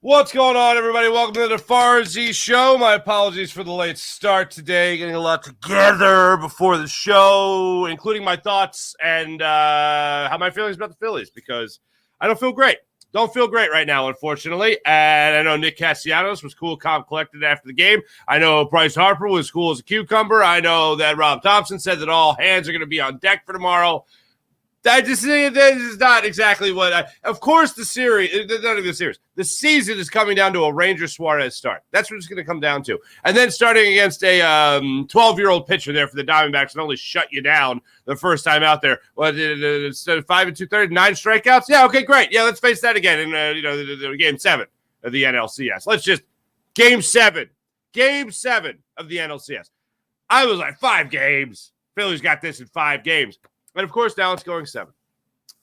What's going on, everybody? Welcome to the Farzy Show. My apologies for the late start today. Getting a lot together before the show, including my thoughts and how my feelings about the Phillies, because I don't feel great. Don't feel great right now, unfortunately. And I know Nick Castellanos was cool, calm, collected after the game. I know Bryce Harper was cool as a cucumber. I know that Rob Thompson said that all hands are going to be on deck for tomorrow. This is not exactly what of course, the series, not even the series, the season is coming down to a Ranger Suarez start. That's what it's going to come down to. And then starting against a 12-year-old pitcher there for the Diamondbacks and only shut you down the first time out there. Instead of 5 2/3, 9 strikeouts? Yeah, okay, great. Yeah, let's face that again in the Game 7 of the NLCS. Let's just Game 7 of the NLCS. I was like, 5 games. Phillies got this in 5 games. And, of course, now it's going 7.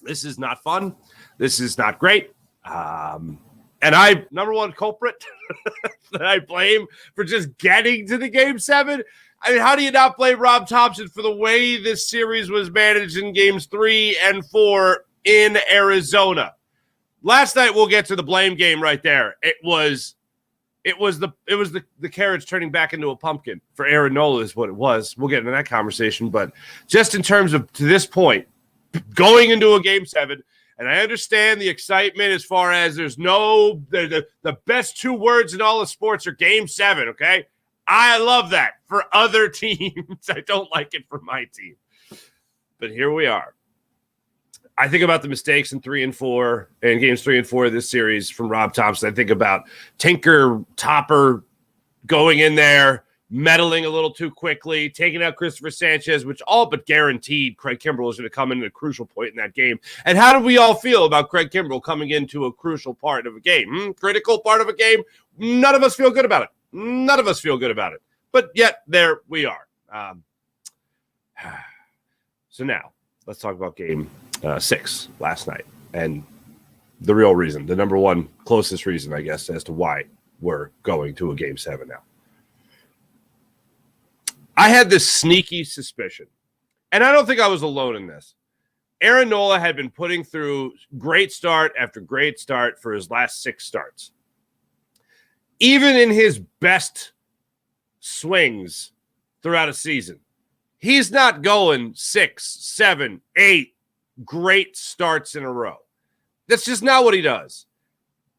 This is not fun. This is not great. And I, number one culprit that I blame for just getting to the Game 7. I mean, how do you not blame Rob Thompson for the way this series was managed in Games 3 and 4 in Arizona? Last night, we'll get to the blame game right there. It was the carriage turning back into a pumpkin for Aaron Nola is what it was. We'll get into that conversation. But just in terms of, to this point, going into a Game 7, and I understand the excitement as far as there's no – the best 2 words in all of sports are Game 7, okay? I love that for other teams. I don't like it for my team. But here we are. I think about the mistakes in 3 and 4 and games 3 and 4 of this series from Rob Thompson. I think about Tinker Topper going in there, meddling a little too quickly, taking out Christopher Sanchez, which all but guaranteed Craig Kimbrell is going to come in at a crucial point in that game. And how do we all feel about Craig Kimbrell coming into a crucial part of a game? Critical part of a game? None of us feel good about it. None of us feel good about it. But yet, there we are. So now, let's talk about game 6 last night. And the real reason, the number one closest reason, I guess, as to why we're going to a Game 7 now. I had this sneaky suspicion, and I don't think I was alone in this. Aaron Nola had been putting through great start after great start for his last 6 starts. Even in his best swings throughout a season, he's not going 6, 7, 8 great starts in a row. That's just not what he does.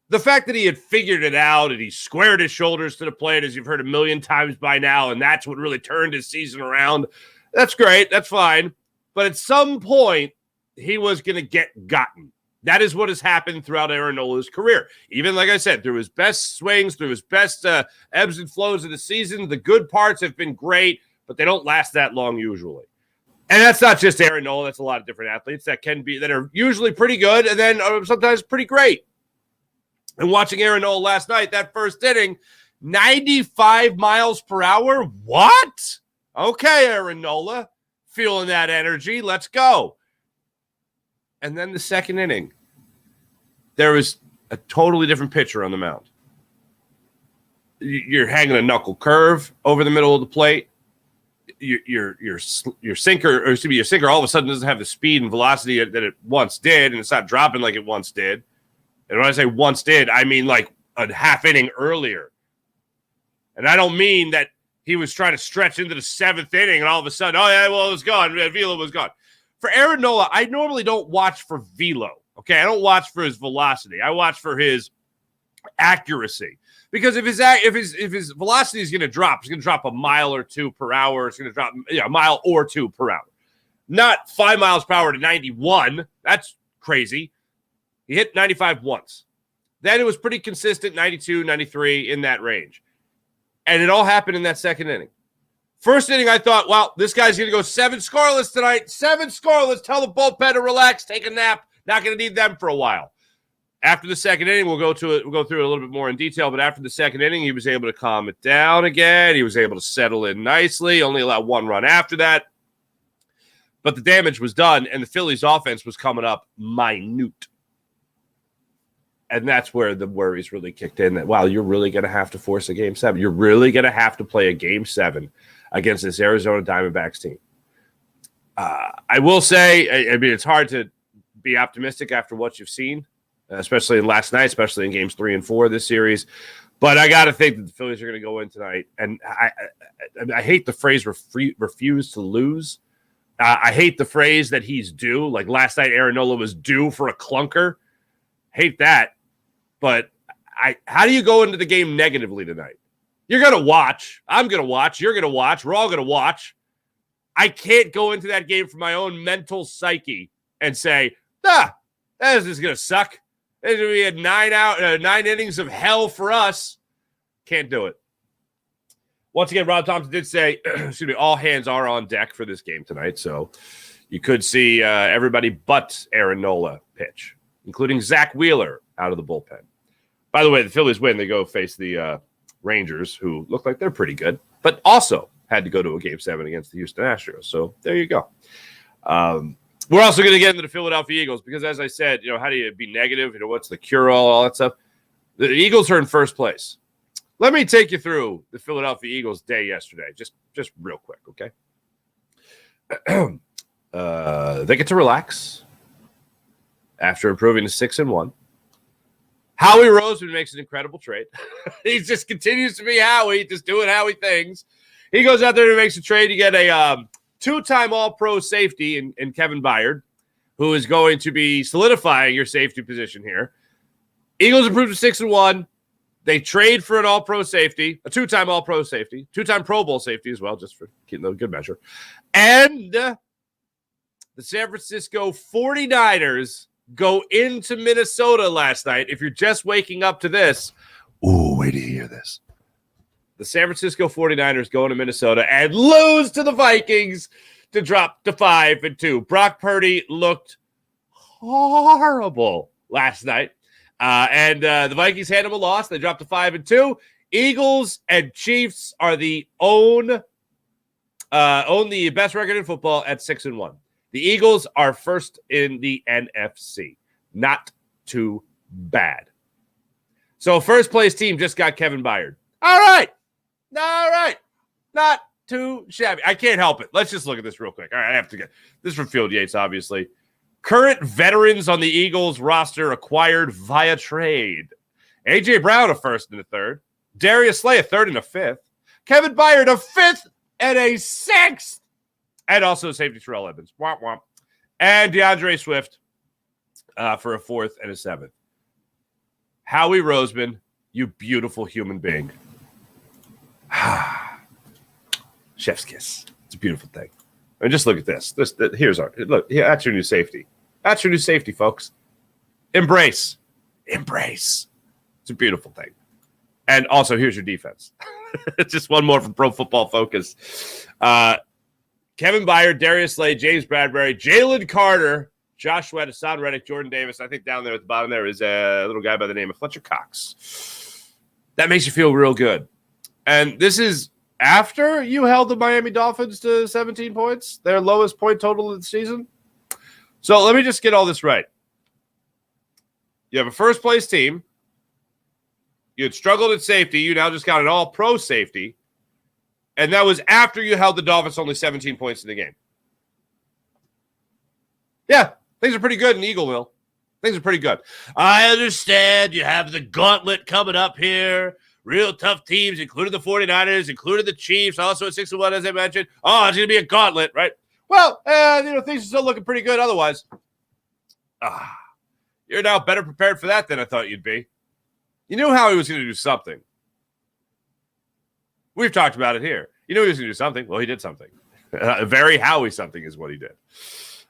The fact that he had figured it out and he squared his shoulders to the plate, as you've heard a million times by now, and that's what really turned his season around, that's great. That's fine. But at some point, he was going to get gotten. That is what has happened throughout Aaron Nola's career. Even, like I said, through his best swings, through his best ebbs and flows of the season, the good parts have been great, but they don't last that long usually. And that's not just Aaron Nola. That's a lot of different athletes that are usually pretty good and then sometimes pretty great. And watching Aaron Nola last night, that first inning, 95 miles per hour? What? Okay, Aaron Nola. Feeling that energy. Let's go. And then the second inning, there was a totally different pitcher on the mound. You're hanging a knuckle curve over the middle of the plate. Your sinker all of a sudden doesn't have the speed and velocity that it once did, and it's not dropping like it once did. And when I say once did, I mean like a half inning earlier. And I don't mean that he was trying to stretch into the 7th inning and all of a sudden, oh yeah, well, it was gone. Velo was gone. For Aaron Nola, I normally don't watch for velo. Okay, I don't watch for his velocity. I watch for his accuracy. Because if his velocity is going to drop, it's going to drop a mile or 2 per hour. It's going to drop a mile or 2 per hour. Not 5 miles per hour to 91. That's crazy. He hit 95 once. Then it was pretty consistent, 92, 93, in that range. And it all happened in that second inning. First inning, I thought, well, this guy's going to go 7 scoreless tonight. 7 scoreless. Tell the bullpen to relax, take a nap. Not going to need them for a while. After the second inning, we'll go through it a little bit more in detail, but after the second inning, he was able to calm it down again. He was able to settle in nicely, only allowed 1 run after that. But the damage was done, and the Phillies' offense was coming up minute. And that's where the worries really kicked in that, wow, you're really going to have to force a Game 7. You're really going to have to play a Game 7 against this Arizona Diamondbacks team. I will say, I mean, it's hard to be optimistic after what you've seen especially last night, especially in games 3 and 4 of this series. But I got to think that the Phillies are going to go in tonight. And I hate the phrase refuse to lose. I hate the phrase that he's due. Like last night, Aaron Nola was due for a clunker. Hate that. But how do you go into the game negatively tonight? You're going to watch. I'm going to watch. You're going to watch. We're all going to watch. I can't go into that game for my own mental psyche and say, that is just going to suck. It's going to be a 9 innings of hell for us. Can't do it. Once again, Rob Thompson did say, excuse me, all hands are on deck for this game tonight. So you could see everybody but Aaron Nola pitch, including Zach Wheeler out of the bullpen. By the way, the Phillies win. They go face the Rangers, who look like they're pretty good, but also had to go to a Game 7 against the Houston Astros. So there you go. We're also going to get into the Philadelphia Eagles because, as I said, how do you be negative? What's the cure-all, all that stuff? The Eagles are in first place. Let me take you through the Philadelphia Eagles day yesterday, just real quick, okay? They get to relax after improving to 6-1. Howie Roseman makes an incredible trade. He just continues to be Howie, just doing Howie things. He goes out there and makes a trade. You get a two-time All-Pro safety in Kevin Byard, who is going to be solidifying your safety position here. Eagles improve to 6-1. They trade for an All-Pro safety, a two-time All-Pro safety, two-time Pro Bowl safety as well, just for keeping a good measure. And the San Francisco 49ers go into Minnesota last night. If you're just waking up to this, wait till you hear this. The San Francisco 49ers go into Minnesota and lose to the Vikings to drop to 5-2. Brock Purdy looked horrible last night. And the Vikings had him a loss. They dropped to 5-2. Eagles and Chiefs are own the best record in football at 6-1. The Eagles are first in the NFC. Not too bad. So first place team just got Kevin Byard. All right. Not too shabby. I can't help it. Let's just look at this real quick. All right, I have to get this from Field Yates, obviously. Current veterans on the Eagles roster acquired via trade. A.J. Brown, a first and a third. Darius Slay, a third and a fifth. Kevin Byard, a fifth and a sixth. And also safety Terrell Evans. Womp womp. And DeAndre Swift for a fourth and a seventh. Howie Roseman, you beautiful human being. Chef's kiss. It's a beautiful thing. And just look at this. Here's that's your new safety. That's your new safety, folks. Embrace. It's a beautiful thing. And also, here's your defense. Just one more from Pro Football Focus. Kevin Byard, Darius Slay, James Bradbury, Jalen Carter, Josh Sweat, Hassan Reddick, Jordan Davis. I think down there at the bottom there is a little guy by the name of Fletcher Cox. That makes you feel real good. And this is after you held the Miami Dolphins to 17 points, their lowest point total of the season. So let me just get all this right. You have a first-place team. You had struggled at safety. You now just got an all-pro safety. And that was after you held the Dolphins only 17 points in the game. Yeah, things are pretty good in Eagleville. Things are pretty good. I understand you have the gauntlet coming up here. Real tough teams, including the 49ers, including the Chiefs, also at 6-1, as I mentioned. Oh, it's going to be a gauntlet, right? Well, things are still looking pretty good otherwise. You're now better prepared for that than I thought you'd be. You knew how he was going to do something. We've talked about it here. You knew he was going to do something. Well, he did something. Very Howie something is what he did.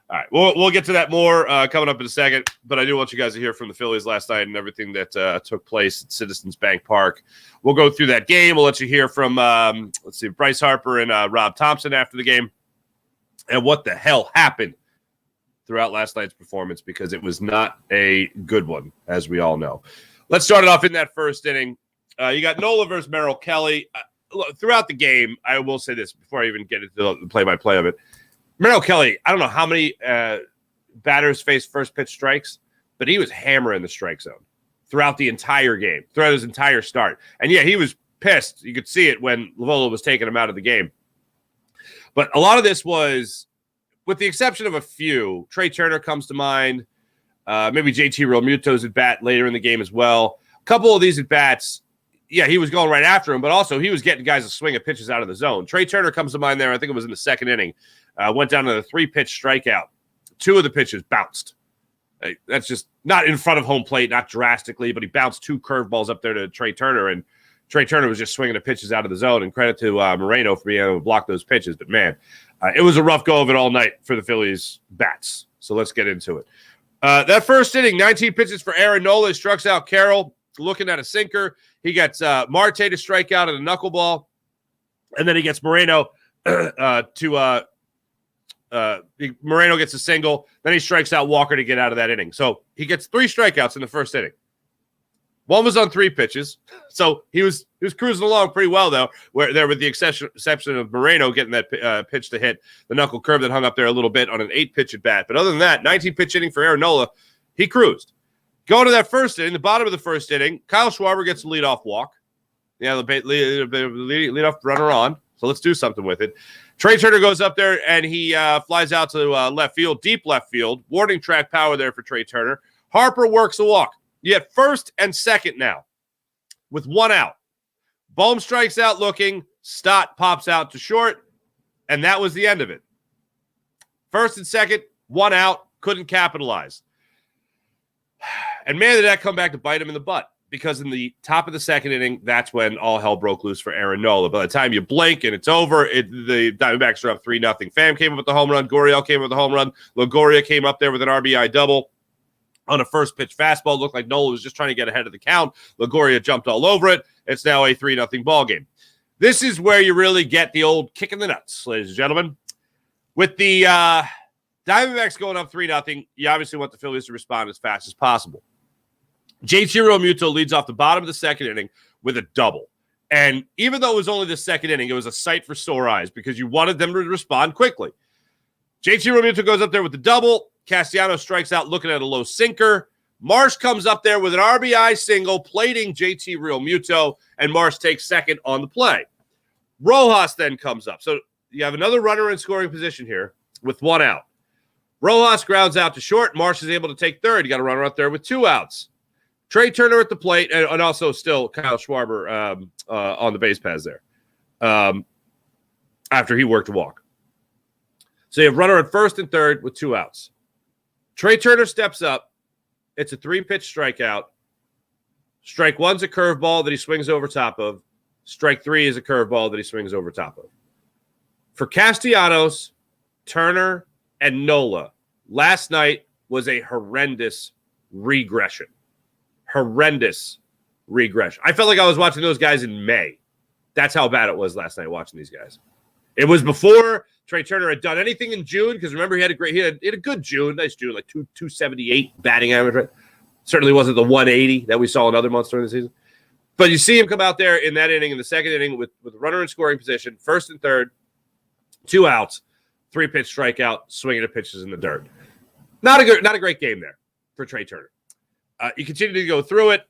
All right, we'll get to that more coming up in a second, but I do want you guys to hear from the Phillies last night and everything that took place at Citizens Bank Park. We'll go through that game. We'll let you hear from, Bryce Harper and Rob Thompson after the game and what the hell happened throughout last night's performance because it was not a good one, as we all know. Let's start it off in that first inning. You got Nola versus Merrill Kelly. Throughout the game, I will say this before I even get into the play-by-play of it. Merrill Kelly, I don't know how many batters faced first pitch strikes, but he was hammering the strike zone throughout the entire game, throughout his entire start. And, yeah, he was pissed. You could see it when Lovola was taking him out of the game. But a lot of this was, with the exception of a few, Trey Turner comes to mind. Maybe JT Realmuto's at bat later in the game as well. A couple of these at bats, yeah, he was going right after him, but also he was getting guys to swing at pitches out of the zone. Trey Turner comes to mind there. I think it was in the second inning. Went down to the 3-pitch strikeout. 2 of the pitches bounced. That's just not in front of home plate, not drastically, but he bounced 2 curveballs up there to Trey Turner, and Trey Turner was just swinging the pitches out of the zone, and credit to Moreno for being able to block those pitches. But, man, it was a rough go of it all night for the Phillies bats. So let's get into it. That first inning, 19 pitches for Aaron Nola. He strikes out Carroll, looking at a sinker. He gets Marte to strike out at a knuckleball, and then he gets Moreno Moreno gets a single. Then he strikes out Walker to get out of that inning. So he gets 3 strikeouts in the first inning. 1 was on 3 pitches. So he was cruising along pretty well, though, with the exception of Moreno getting that pitch to hit the knuckle curve that hung up there a little bit on an 8-pitch at bat. But other than that, 19-pitch inning for Aaron Nola, he cruised. Going to that first inning, the bottom of the first inning, Kyle Schwarber gets a leadoff walk. Yeah, the leadoff runner on. So let's do something with it. Trey Turner goes up there, and he flies out to left field, deep left field. Warning track power there for Trey Turner. Harper works a walk. You get first and second now with 1 out. Bohm strikes out looking. Stott pops out to short, and that was the end of it. First and second, 1 out, couldn't capitalize. And, man, did that come back to bite him in the butt. Because in the top of the second inning, that's when all hell broke loose for Aaron Nola. By the time you blink and it's over, the Diamondbacks are up 3-0. Pham came up with the home run. Gurriel came up with the home run. Longoria came up there with an RBI double on a first-pitch fastball. It looked like Nola was just trying to get ahead of the count. Longoria jumped all over it. It's now a 3-0 ball game. This is where you really get the old kick in the nuts, ladies and gentlemen. With the Diamondbacks going up 3-0, you obviously want the Phillies to respond as fast as possible. JT Realmuto leads off the bottom of the second inning with a double. And even though it was only the second inning, it was a sight for sore eyes because you wanted them to respond quickly. JT Realmuto goes up there with the double. Castellanos strikes out looking at a low sinker. Marsh comes up there with an RBI single, plating JT Realmuto, and Marsh takes second on the play. Rojas then comes up. So you have another runner in scoring position here with 1 out. Rojas grounds out to short. Marsh is able to take third. You got a runner up there with 2 outs. Trey Turner at the plate, and also still Kyle Schwarber on the base paths there after he worked a walk. So you have runner at first and third with 2 outs. Trey Turner steps up. It's a 3-pitch strikeout. Strike 1's a curveball that he swings over top of. Strike 3 is a curveball that he swings over top of. For Castellanos, Turner, and Nola, last night was a horrendous regression. Horrendous regression. I felt like I was watching those guys in May. That's how bad it was last night watching these guys. It was before Trey Turner had done anything in June, because remember he had a good June, nice June, like 278 batting average. Right? Certainly wasn't the 180 that we saw in other months during the season. But you see him come out there in that inning, in the second inning, with a runner in scoring position, first and third, 2 outs, 3-pitch strikeout, swinging at pitches in the dirt. Not a great game there for Trey Turner. You continue to go through it.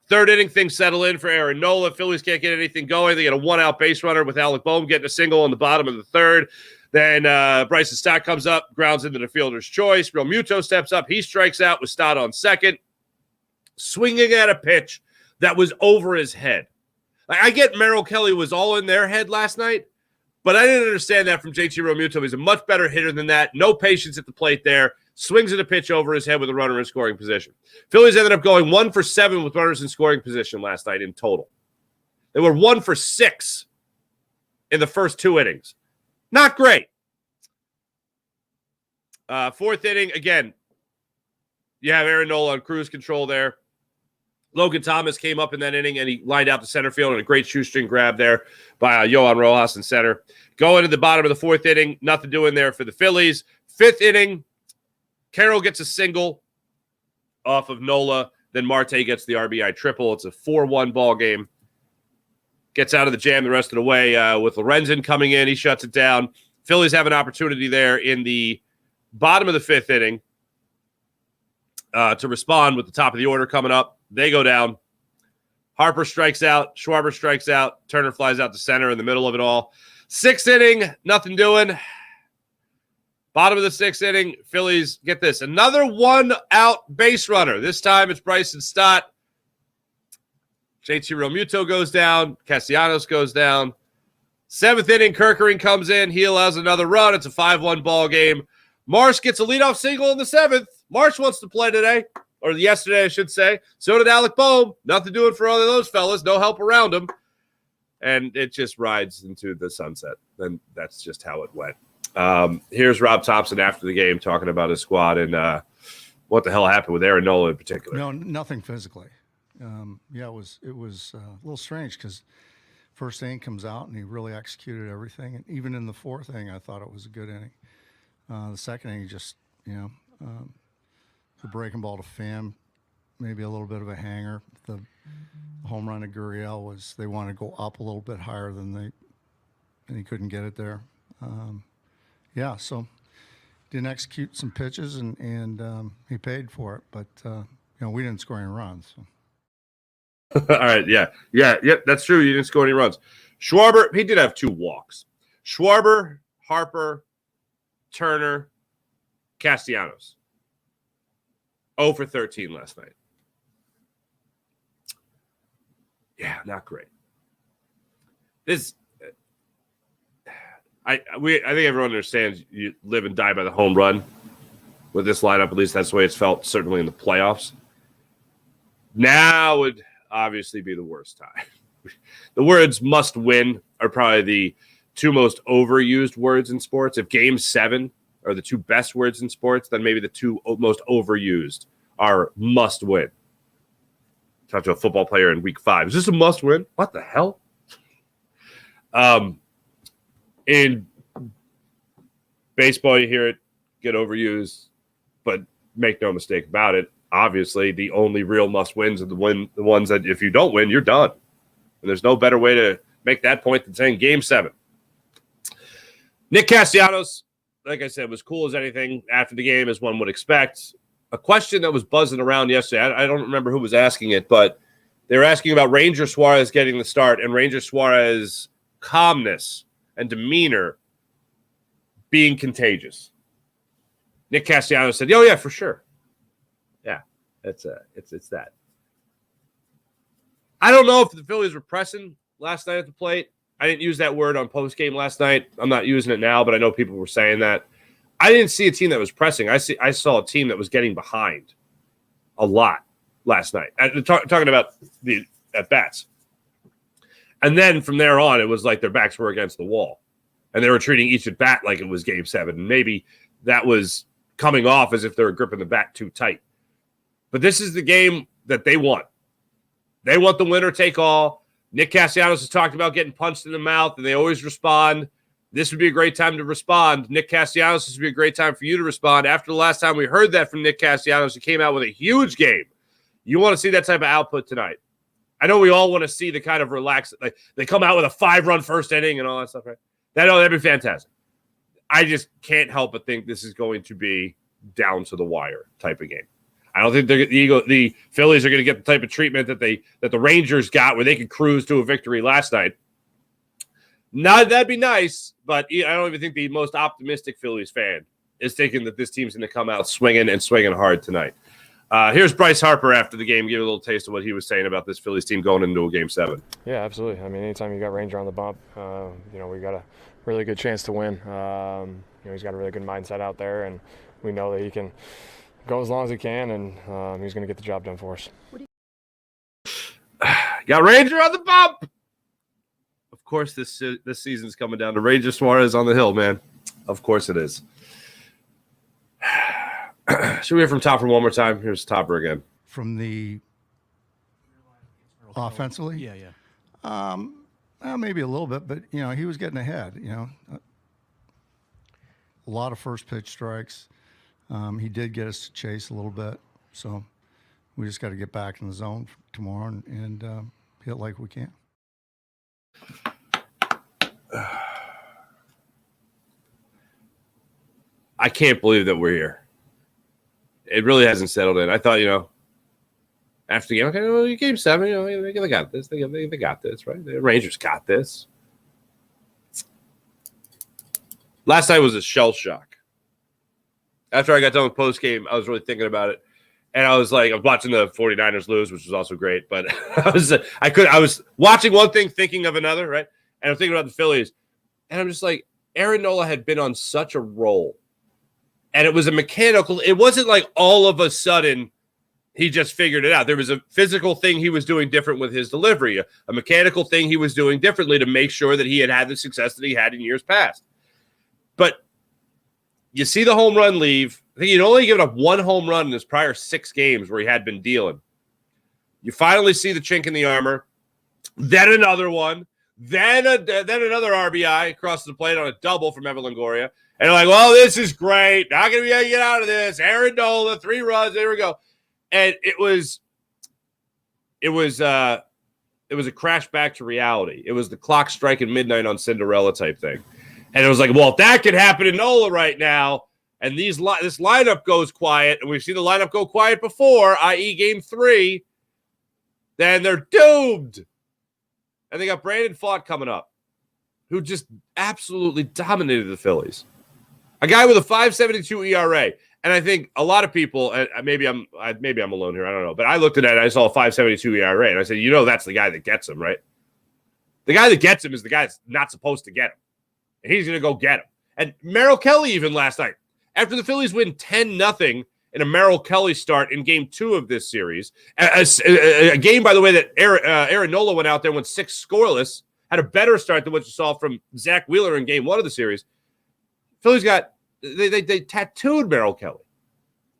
Third inning, things settle in for Aaron Nola. Phillies can't get anything going. They get a 1-out base runner with Alec Bohm getting a single on the bottom of the third. Then Bryson Stott comes up, grounds into the fielder's choice. Realmuto steps up. He strikes out with Stott on second, swinging at a pitch that was over his head. I get Merrill Kelly was all in their head last night, but I didn't understand that from JT Realmuto. He's a much better hitter than that. No patience at the plate there. Swings at a pitch over his head with a runner in scoring position. Phillies ended up going 1 for 7 with runners in scoring position last night in total. They were 1 for 6 in the first 2 innings. Not great. Fourth inning, again, you have Aaron Nola on cruise control there. Logan Thomas came up in that inning, and he lined out to center field and a great shoestring grab there by Yohan Rojas in center. Going to the bottom of the fourth inning, nothing doing there for the Phillies. Fifth inning, Carroll gets a single off of Nola. Then Marte gets the RBI triple. It's a 4-1 ball game. Gets out of the jam the rest of the way with Lorenzen coming in. He shuts it down. Phillies have an opportunity there in the bottom of the fifth inning to respond with the top of the order coming up. They go down. Harper strikes out. Schwarber strikes out. Turner flies out to center in the middle of it all. Sixth inning, nothing doing. Bottom of the 6th inning, Phillies, get this, another one-out base runner. This time it's Bryson Stott. JT Realmuto goes down. Castellanos goes down. 7th inning, Kerkering comes in. He allows another run. It's a 5-1 ball game. Marsh gets a leadoff single in the 7th. Marsh wants to play today, or yesterday, I should say. So did Alec Boehm. Nothing doing for all of those fellas. No help around him. And it just rides into the sunset. And that's just how it went. Here's Rob Thompson after the game talking about his squad and what the hell happened with Aaron Nola in particular. No, nothing physically. It was a little strange because first inning comes out and he really executed everything. And even in the 4th inning, I thought it was a good inning. The 2nd inning, just, the breaking ball to Pham, maybe a little bit of a hanger. The home run to Gurriel was they wanted to go up a little bit higher and he couldn't get it there. So didn't execute some pitches and he paid for it, but we didn't score any runs. So. All right, yeah, that's true. You didn't score any runs. Schwarber, he did have 2 walks. Schwarber, Harper, Turner, Castellanos. 0 for 13 last night. Yeah, not great. I think everyone understands you live and die by the home run with this lineup. At least that's the way it's felt, certainly in the playoffs. Now would obviously be the worst time. The words must win are probably the 2 most overused words in sports. If Game 7 are the 2 best words in sports, then maybe the 2 most overused are must win. Talk to a football player in week 5. Is this a must win? What the hell? In baseball, you hear it get overused, but make no mistake about it. Obviously, the only real must wins are the ones that if you don't win, you're done. And there's no better way to make that point than saying Game 7. Nick Castellanos, like I said, was cool as anything after the game, as one would expect. A question that was buzzing around yesterday, I don't remember who was asking it, but they were asking about Ranger Suarez getting the start and Ranger Suarez calmness and demeanor being contagious. Nick Castellanos said, "Oh yeah, for sure. Yeah, it's that." I don't know if the Phillies were pressing last night at the plate. I didn't use that word on postgame last night. I'm not using it now, but I know people were saying that. I didn't see a team that was pressing. I saw a team that was getting behind a lot last night. Talking about the at-bats. And then from there on, it was like their backs were against the wall. And they were treating each at-bat like it was Game 7. And maybe that was coming off as if they were gripping the bat too tight. But this is the game that they want. They want the winner take all. Nick Castellanos has talked about getting punched in the mouth, and they always respond. This would be a great time to respond. Nick Castellanos, this would be a great time for you to respond. After the last time we heard that from Nick Castellanos, he came out with a huge game. You want to see that type of output tonight. I know we all want to see the kind of relaxed, like they come out with a 5-run first inning and all that stuff, right? That'd be fantastic. I just can't help but think this is going to be down to the wire type of game. I don't think the Phillies are going to get the type of treatment that the Rangers got where they could cruise to a victory last night. That'd be nice, but I don't even think the most optimistic Phillies fan is thinking that this team's going to come out swinging hard tonight. Here's Bryce Harper after the game, give a little taste of what he was saying about this Phillies team going into a Game 7. Yeah, absolutely. I mean, anytime you got Ranger on the bump, we got a really good chance to win. He's got a really good mindset out there, and we know that he can go as long as he can, and he's going to get the job done for us. Got Ranger on the bump. Of course, this season's coming down to Ranger Suarez on the hill, man. Of course it is. Should we hear from Topper one more time? Here's Topper again. From the offensively? Yeah. Maybe a little bit, but, he was getting ahead, A lot of first pitch strikes. He did get us to chase a little bit, so we just got to get back in the zone tomorrow and hit like we can. I can't believe that we're here. It really hasn't settled in. I thought, after the game, okay, well, Game 7, they got this. They got this, right? The Rangers got this. Last night was a shell shock. After I got done with post game, I was really thinking about it. And I was like, I was watching the 49ers lose, which was also great. But I was watching one thing, thinking of another, right? And I'm thinking about the Phillies. And I'm just like, Aaron Nola had been on such a roll. And it was a mechanical. It wasn't like all of a sudden he just figured it out. There was a physical thing he was doing different with his delivery, a mechanical thing he was doing differently to make sure that he had the success that he had in years past. But you see the home run leave. I think he'd only given up one home run in his prior 6 games where he had been dealing. You finally see the chink in the armor. Then another one. Then another RBI across the plate on a double from Evan Longoria. And you're like, well, this is great. Not going to be able to get out of this. Aaron Nola, 3 runs. There we go. And it was a crash back to reality. It was the clock striking midnight on Cinderella type thing. And it was like, well, if that could happen to Nola right now, and this lineup goes quiet, and we've seen the lineup go quiet before, i.e. Game 3, then they're doomed. And they got Brandon Pfaadt coming up, who just absolutely dominated the Phillies. A guy with a 5.72 ERA. And I think a lot of people, maybe I'm alone here, I don't know, but I looked at it and I saw a 5.72 ERA, and I said, that's the guy that gets him, right? The guy that gets him is the guy that's not supposed to get him. And he's going to go get him. And Merrill Kelly even last night, after the Phillies win 10-0 in a Merrill Kelly start in Game 2 of this series, a game, by the way, that Aaron Nola went out there and went 6 scoreless, had a better start than what you saw from Zach Wheeler in Game 1 of the series. Phillies they tattooed Merrill Kelly,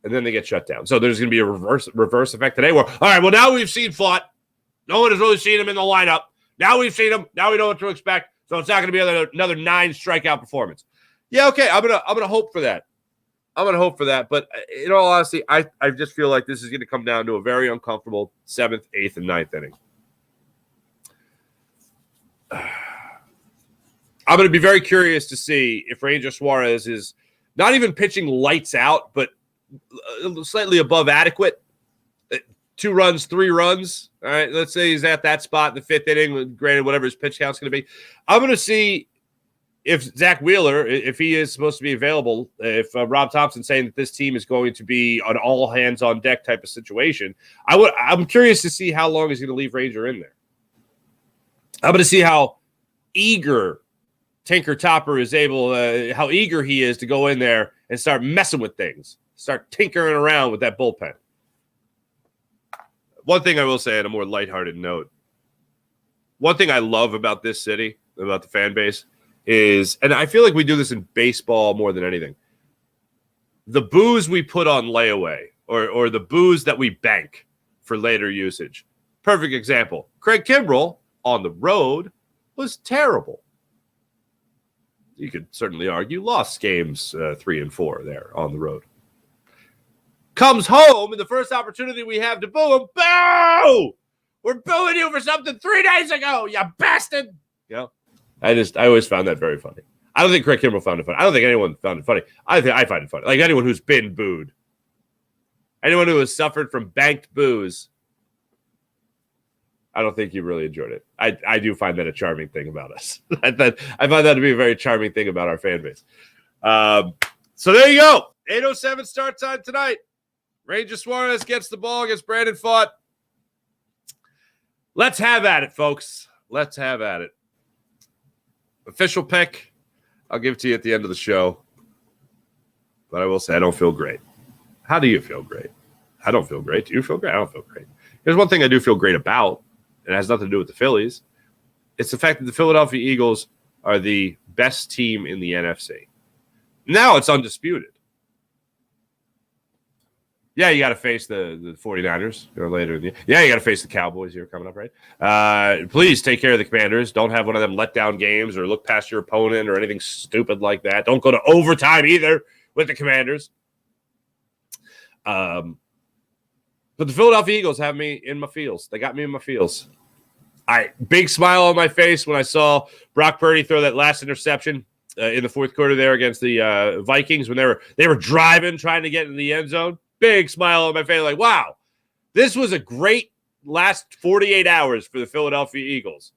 and then they get shut down. So there's going to be a reverse effect today where, all right, well, now we've seen Pfaadt. No one has really seen him in the lineup. Now we've seen him. Now we know what to expect. So it's not going to be another 9 strikeout performance. Yeah, okay, I'm gonna hope for that. But in all honesty, I just feel like this is going to come down to a very uncomfortable 7th, 8th, and 9th inning. I'm going to be very curious to see if Ranger Suarez is not even pitching lights out, but slightly above adequate. 2 runs, 3 runs. All right, let's say he's at that spot in the 5th inning, granted, whatever his pitch count's going to be. I'm going to see if Zach Wheeler, if he is supposed to be available, if Rob Thompson's saying that this team is going to be an all-hands-on-deck type of situation, I'm curious to see how long he's going to leave Ranger in there. I'm going to see how eager Tinker Topper is how eager he is to go in there and start messing with things, start tinkering around with that bullpen. One thing I will say on a more lighthearted note, one thing I love about this city, about the fan base, is, and I feel like we do this in baseball more than anything, the booze we put on layaway or the booze that we bank for later usage. Perfect example. Craig Kimbrell on the road was terrible. You could certainly argue lost games 3 and 4 there on the road. Comes home, and the first opportunity we have to boo him, boo! We're booing you for something 3 days ago, you bastard! I always found that very funny. I don't think Craig Kimbrell found it funny. I don't think anyone found it funny. I find it funny. Like anyone who's been booed. Anyone who has suffered from banked boos, I don't think you really enjoyed it. I do find that a charming thing about us. I find that to be a very charming thing about our fan base. So there you go. 8:07 start time tonight. Ranger Suarez gets the ball against Brandon Pfaadt. Let's have at it, folks. Let's have at it. Official pick, I'll give it to you at the end of the show. But I will say I don't feel great. How do you feel great? I don't feel great. Do you feel great? I don't feel great. There's one thing I do feel great about. It has nothing to do with the Phillies. It's the fact that the Philadelphia Eagles are the best team in the NFC. Now it's undisputed. Yeah, you got to face the 49ers later. You got to face the Cowboys here coming up, right? Please take care of the Commanders. Don't have one of them letdown games or look past your opponent or anything stupid like that. Don't go to overtime either with the Commanders. But the Philadelphia Eagles have me in my feels. They got me in my feels. Big smile on my face when I saw Brock Purdy throw that last interception in the 4th quarter there against the Vikings when they were driving, trying to get in the end zone. Big smile on my face, like, wow, this was a great last 48 hours for the Philadelphia Eagles.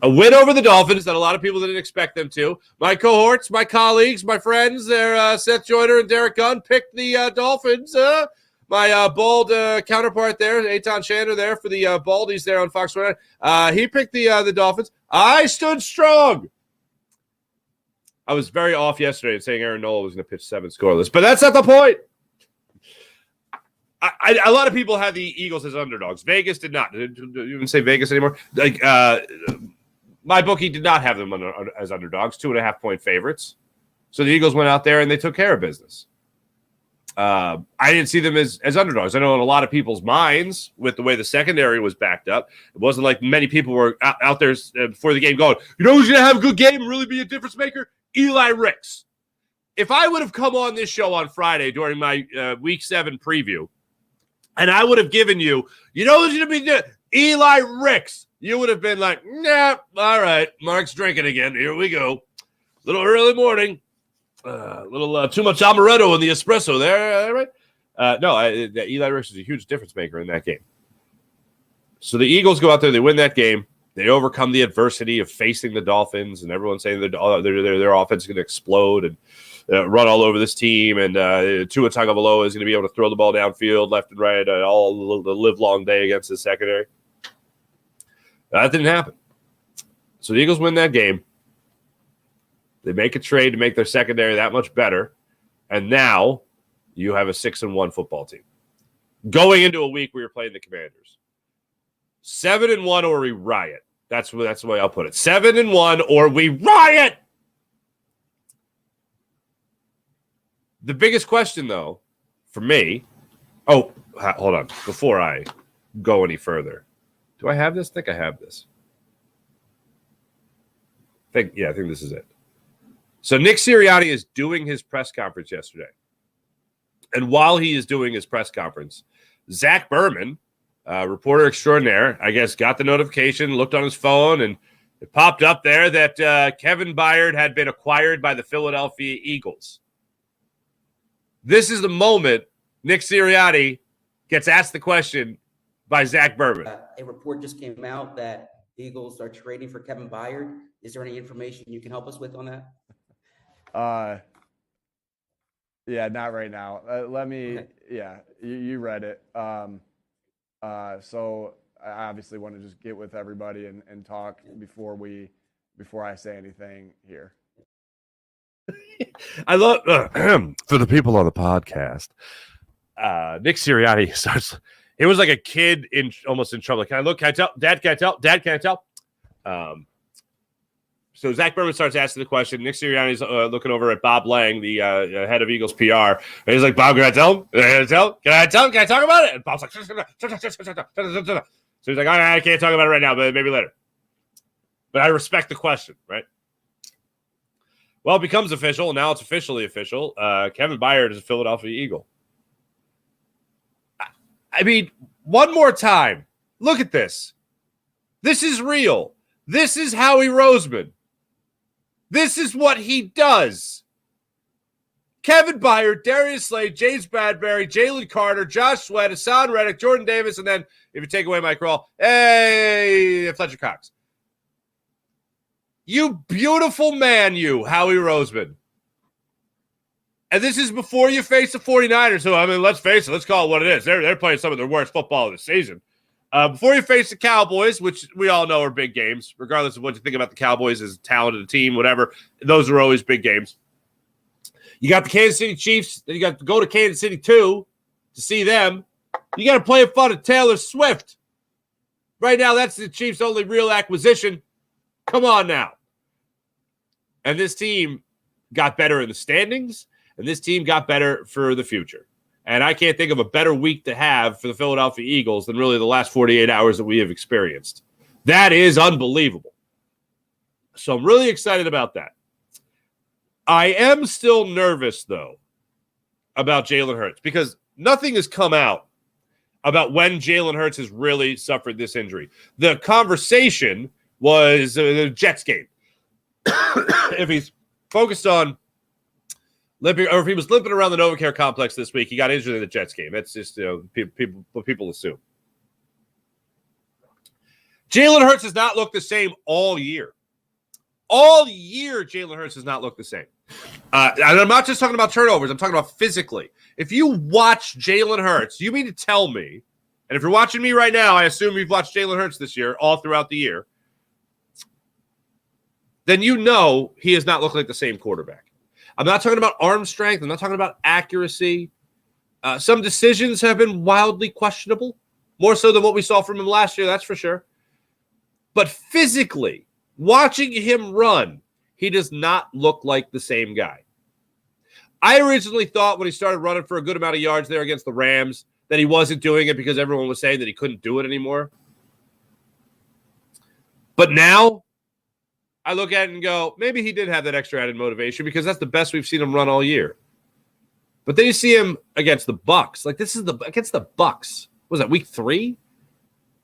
A win over the Dolphins that a lot of people didn't expect them to. My cohorts, my colleagues, my friends, they're Seth Joyner and Derek Gunn picked the Dolphins. My bald counterpart there, Eitan Shander there for the Baldies there on Fox 49. He picked the Dolphins. I stood strong. I was very off yesterday in saying Aaron Nola was going to pitch 7 scoreless, but that's not the point. A lot of people had the Eagles as underdogs. Vegas did not. You didn't say Vegas anymore. My bookie did not have them as underdogs, 2.5-point favorites. So the Eagles went out there and they took care of business. I didn't see them as underdogs. I know in a lot of people's minds, with the way the secondary was backed up, it wasn't like many people were out there before the game going, you know who's going to have a good game and really be a difference maker? Eli Ricks. If I would have come on this show on Friday during my Week 7 preview, and I would have given you, you know who's going to be Eli Ricks, you would have been like, nah, all right, Mark's drinking again. Here we go. Little early morning. Little too much amaretto in the espresso there, right? Eli Ricks is a huge difference maker in that game. So the Eagles go out there, they win that game. They overcome the adversity of facing the Dolphins, and everyone's saying their offense is going to explode and run all over this team. And Tua Tagovailoa is going to be able to throw the ball downfield left and right all the live-long day against the secondary. That didn't happen. So the Eagles win that game. They make a trade to make their secondary that much better. And now you have a 6-1 football team. Going into a week where you're playing the Commanders. 7-1 or we riot. That's the way I'll put it. 7-1 or we riot. The biggest question, though, for me. Oh, hold on. Before I go any further. Do I have this? I think I have this. I think this is it. So Nick Sirianni is doing his press conference yesterday. And while he is doing his press conference, Zach Berman, reporter extraordinaire, I guess, got the notification, looked on his phone, and it popped up there that Kevin Byard had been acquired by the Philadelphia Eagles. This is the moment Nick Sirianni gets asked the question by Zach Berman. A report just came out that the Eagles are trading for Kevin Byard. Is there any information you can help us with on that? Yeah, not right now. Let me. Okay. Yeah, you read it. So I obviously want to just get with everybody and talk before I say anything here. I love for the people on the podcast. Nick Sirianni starts. It was like a kid almost in trouble. Can I look? Can I tell? Dad, can I tell? Dad, can I tell? So Zach Berman starts asking the question. Nick Sirianni's looking over at Bob Lang, the head of Eagles PR. And he's like, Bob, can I tell him? Can I tell? Can I tell him? Can I talk about it? And Bob's like, so he's like, I can't talk about it right now, but maybe later. But I respect the question, right? Well, it becomes official. Now it's officially official. Kevin Byard is a Philadelphia Eagle. I mean, one more time. Look at this. This is real. This is Howie Roseman. This is what he does. Kevin Byard, Darius Slade, James Bradbury, Jalen Carter, Josh Sweat, Hassan Reddick, Jordan Davis, and then, if you take away Mike Rawle, hey, Fletcher Cox. You beautiful man, you, Howie Roseman. And this is before you face the 49ers, who, I mean, let's face it, let's call it what it is. They're playing some of their worst football of the season. Before you face the Cowboys, which we all know are big games, regardless of what you think about the Cowboys as a talented team, whatever, those are always big games. You got the Kansas City Chiefs, then you got to go to Kansas City too to see them. You got to play in front of Taylor Swift. Right now, that's the Chiefs' only real acquisition. Come on now. And this team got better in the standings, and this team got better for the future. And I can't think of a better week to have for the Philadelphia Eagles than really the last 48 hours that we have experienced. That is unbelievable. So I'm really excited about that. I am still nervous, though, about Jalen Hurts because nothing has come out about when Jalen Hurts has really suffered this injury. The conversation was the Jets game. If he's focused on limping, or if he was limping around the NovaCare complex this week, he got injured in the Jets game. That's just what people assume. Jalen Hurts has not looked the same all year. All year, Jalen Hurts has not looked the same. And I'm not just talking about turnovers. I'm talking about physically. If you watch Jalen Hurts, you mean to tell me, and if you're watching me right now, I assume you've watched Jalen Hurts this year, all throughout the year, then you know he has not looked like the same quarterback. I'm not talking about arm strength. I'm not talking about accuracy. Some decisions have been wildly questionable, more so than what we saw from him last year, that's for sure. But physically, watching him run, he does not look like the same guy. I originally thought when he started running for a good amount of yards there against the Rams that he wasn't doing it because everyone was saying that he couldn't do it anymore. But now I look at it and go, maybe he did have that extra added motivation because that's the best we've seen him run all year. But then you see him against the Bucs. Like, this is against the Bucs. What was that, week 3?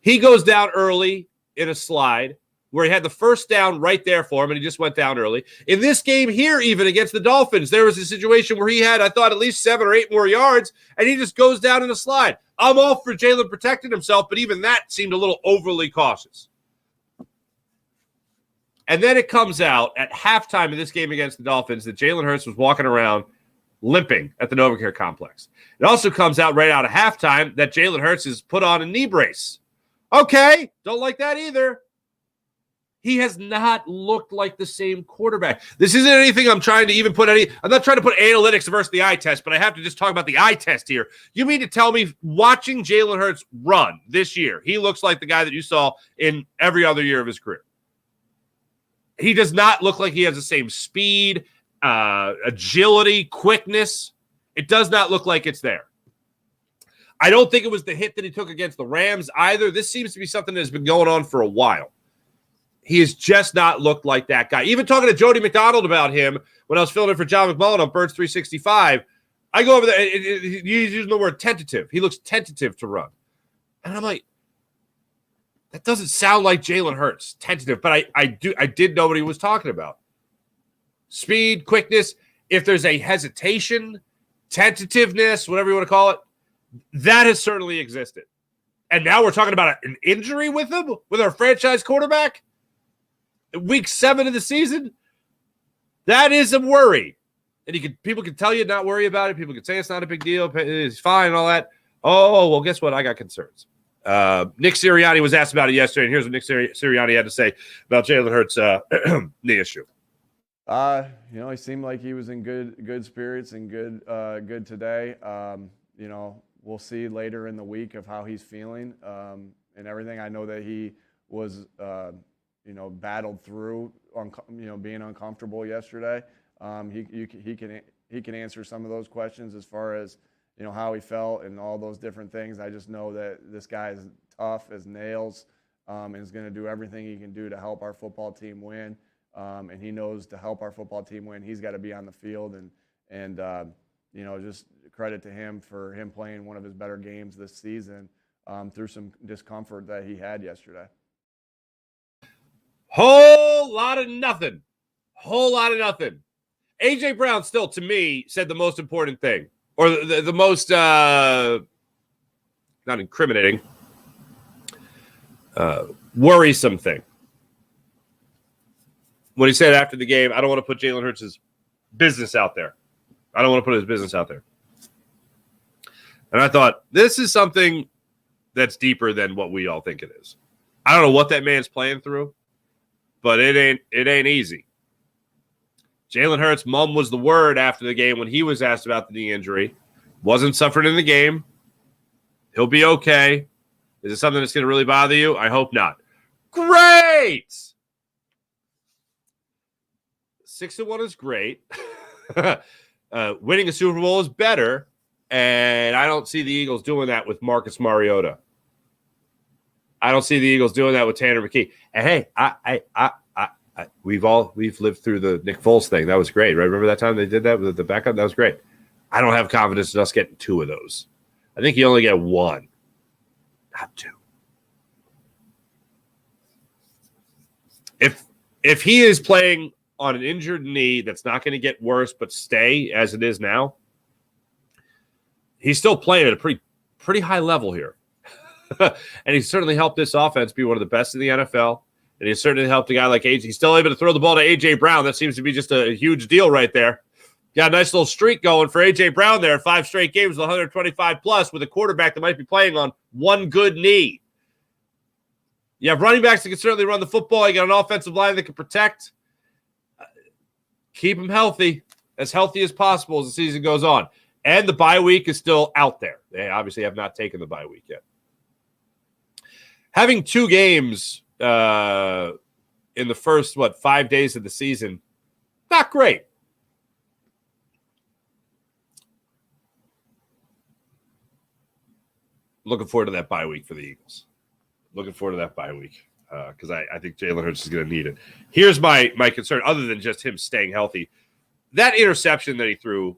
He goes down early in a slide where he had the first down right there for him, and he just went down early. In this game here, even against the Dolphins, there was a situation where he had, I thought, at least 7 or 8 more yards, and he just goes down in a slide. I'm all for Jalen protecting himself, but even that seemed a little overly cautious. And then it comes out at halftime in this game against the Dolphins that Jalen Hurts was walking around limping at the NovaCare complex. It also comes out right out of halftime that Jalen Hurts has put on a knee brace. Okay, don't like that either. He has not looked like the same quarterback. This isn't anything I'm trying to even put any. I'm not trying to put analytics versus the eye test, but I have to just talk about the eye test here. You mean to tell me watching Jalen Hurts run this year, he looks like the guy that you saw in every other year of his career? He does not look like he has the same speed, agility, quickness. It does not look like it's there. I don't think it was the hit that he took against the Rams either. This seems to be something that has been going on for a while. He has just not looked like that guy. Even talking to Jody McDonald about him when I was filling in for John McMullen on Birds 365, I go over there. He's using the word tentative. He looks tentative to run. And I'm like, that doesn't sound like Jalen Hurts. Tentative. But I did know what he was talking about. Speed, quickness. If there's a hesitation, tentativeness, whatever you want to call it, that has certainly existed. And now we're talking about an injury with him, with our franchise quarterback? Week 7 of the season? That is a worry. And people can tell you not worry about it. People can say it's not a big deal. It's fine and all that. Oh, well, guess what? I got concerns. Nick Sirianni was asked about it yesterday, and here's what Nick Sirianni had to say about Jalen Hurts' knee issue. He seemed like he was in good spirits and good today. We'll see later in the week of how he's feeling and everything. I know that he was, battled through, being uncomfortable yesterday. He can answer some of those questions as far as, how he felt and all those different things. I just know that this guy is tough as nails and is going to do everything he can do to help our football team win. And he knows to help our football team win, he's got to be on the field. And just credit to him for him playing one of his better games this season through some discomfort that he had yesterday. Whole lot of nothing. A.J. Brown still, to me, said the most important thing, or the most, not incriminating, worrisome thing. When he said after the game, I don't want to put Jalen Hurts' business out there. I don't want to put his business out there. And I thought, this is something that's deeper than what we all think it is. I don't know what that man's playing through, but it ain't easy. Jalen Hurts' mum was the word after the game when he was asked about the knee injury. Wasn't suffering in the game. He'll be okay. Is it something that's going to really bother you? I hope not. Great! 6-1 is great. Winning a Super Bowl is better, and I don't see the Eagles doing that with Marcus Mariota. I don't see the Eagles doing that with Tanner McKee. And hey, we've lived through the Nick Foles thing. That was great, right? Remember that time they did that with the backup? That was great. I don't have confidence in us getting 2 of those. I think you only get 1, not 2. If he is playing on an injured knee that's not going to get worse but stay as it is now, he's still playing at a pretty high level here. and he's certainly helped this offense be one of the best in the NFL. And he's certainly helped a guy like AJ. He's still able to throw the ball to A.J. Brown. That seems to be just a huge deal right there. Got a nice little streak going for A.J. Brown there. 5 straight games with 125+ with a quarterback that might be playing on one good knee. You have running backs that can certainly run the football. You got an offensive line that can protect. Keep them healthy as possible as the season goes on. And the bye week is still out there. They obviously have not taken the bye week yet. Having 2 games in the first, 5 days of the season, not great. Looking forward to that bye week for the Eagles. Looking forward to that bye week because I think Jalen Hurts is going to need it. Here's my concern, other than just him staying healthy. That interception that he threw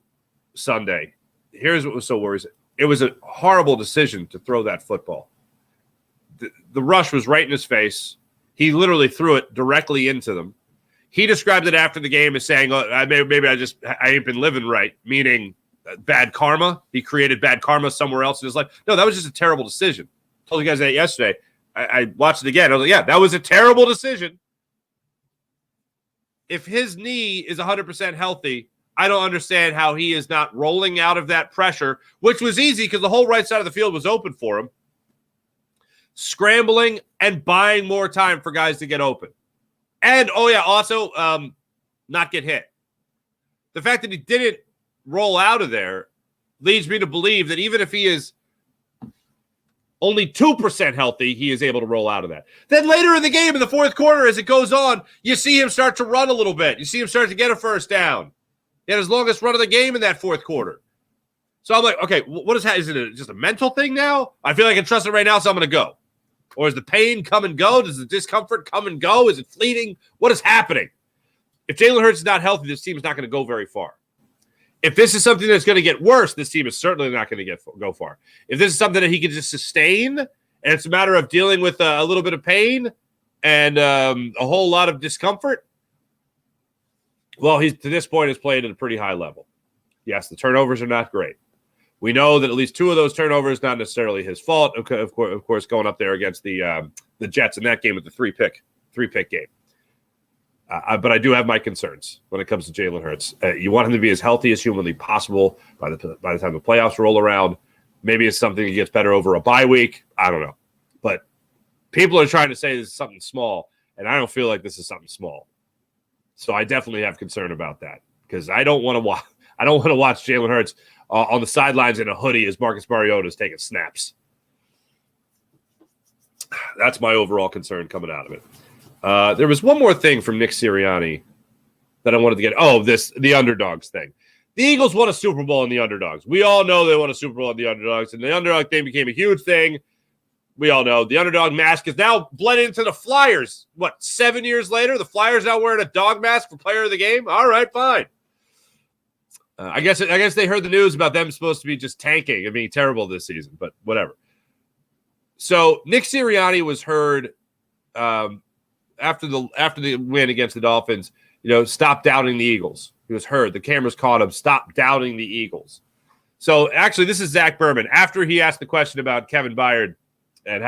Sunday, here's what was so worrisome. It was a horrible decision to throw that football. The rush was right in his face. He literally threw it directly into them. He described it after the game as saying, maybe I ain't been living right, meaning bad karma. He created bad karma somewhere else in his life. No, that was just a terrible decision. I told you guys that yesterday. I watched it again. I was like, yeah, that was a terrible decision. If his knee is 100% healthy, I don't understand how he is not rolling out of that pressure, which was easy because the whole right side of the field was open for him. Scrambling and buying more time for guys to get open. And, also not get hit. The fact that he didn't roll out of there leads me to believe that even if he is only 2% healthy, he is able to roll out of that. Then later in the game, in the fourth quarter, as it goes on, you see him start to run a little bit. You see him start to get a first down. He had his longest run of the game in that fourth quarter. So I'm like, okay, what is that? Is it just a mental thing now? I feel like I can trust it right now, so I'm going to go. Or is the pain come and go? Does the discomfort come and go? Is it fleeting? What is happening? If Jalen Hurts is not healthy, this team is not going to go very far. If this is something that's going to get worse, this team is certainly not going to go far. If this is something that he can just sustain, and it's a matter of dealing with a little bit of pain and a whole lot of discomfort, well, he's to this point has played at a pretty high level. Yes, the turnovers are not great. We know that at least 2 of those turnovers not necessarily his fault. Of course, going up there against the Jets in that game with the three pick game. But I do have my concerns when it comes to Jalen Hurts. You want him to be as healthy as humanly possible by the time the playoffs roll around. Maybe it's something that gets better over a bye week. I don't know. But people are trying to say this is something small, and I don't feel like this is something small. So I definitely have concern about that because I don't want to watch. I don't want to watch Jalen Hurts on the sidelines in a hoodie as Marcus Mariota is taking snaps. That's my overall concern coming out of it. There was one more thing from Nick Sirianni that I wanted to get. The underdogs thing. The Eagles won a Super Bowl in the underdogs. We all know they won a Super Bowl in the underdogs, and the underdog thing became a huge thing. We all know the underdog mask is now bled into the Flyers. 7 years later, the Flyers now wearing a dog mask for player of the game? All right, fine. I guess they heard the news about them supposed to be just tanking and being terrible this season, but whatever. So Nick Sirianni was heard after the win against the Dolphins, stop doubting the Eagles. He was heard. The cameras caught him. Stop doubting the Eagles. So actually, this is Zach Berman. After he asked the question about Kevin Byard and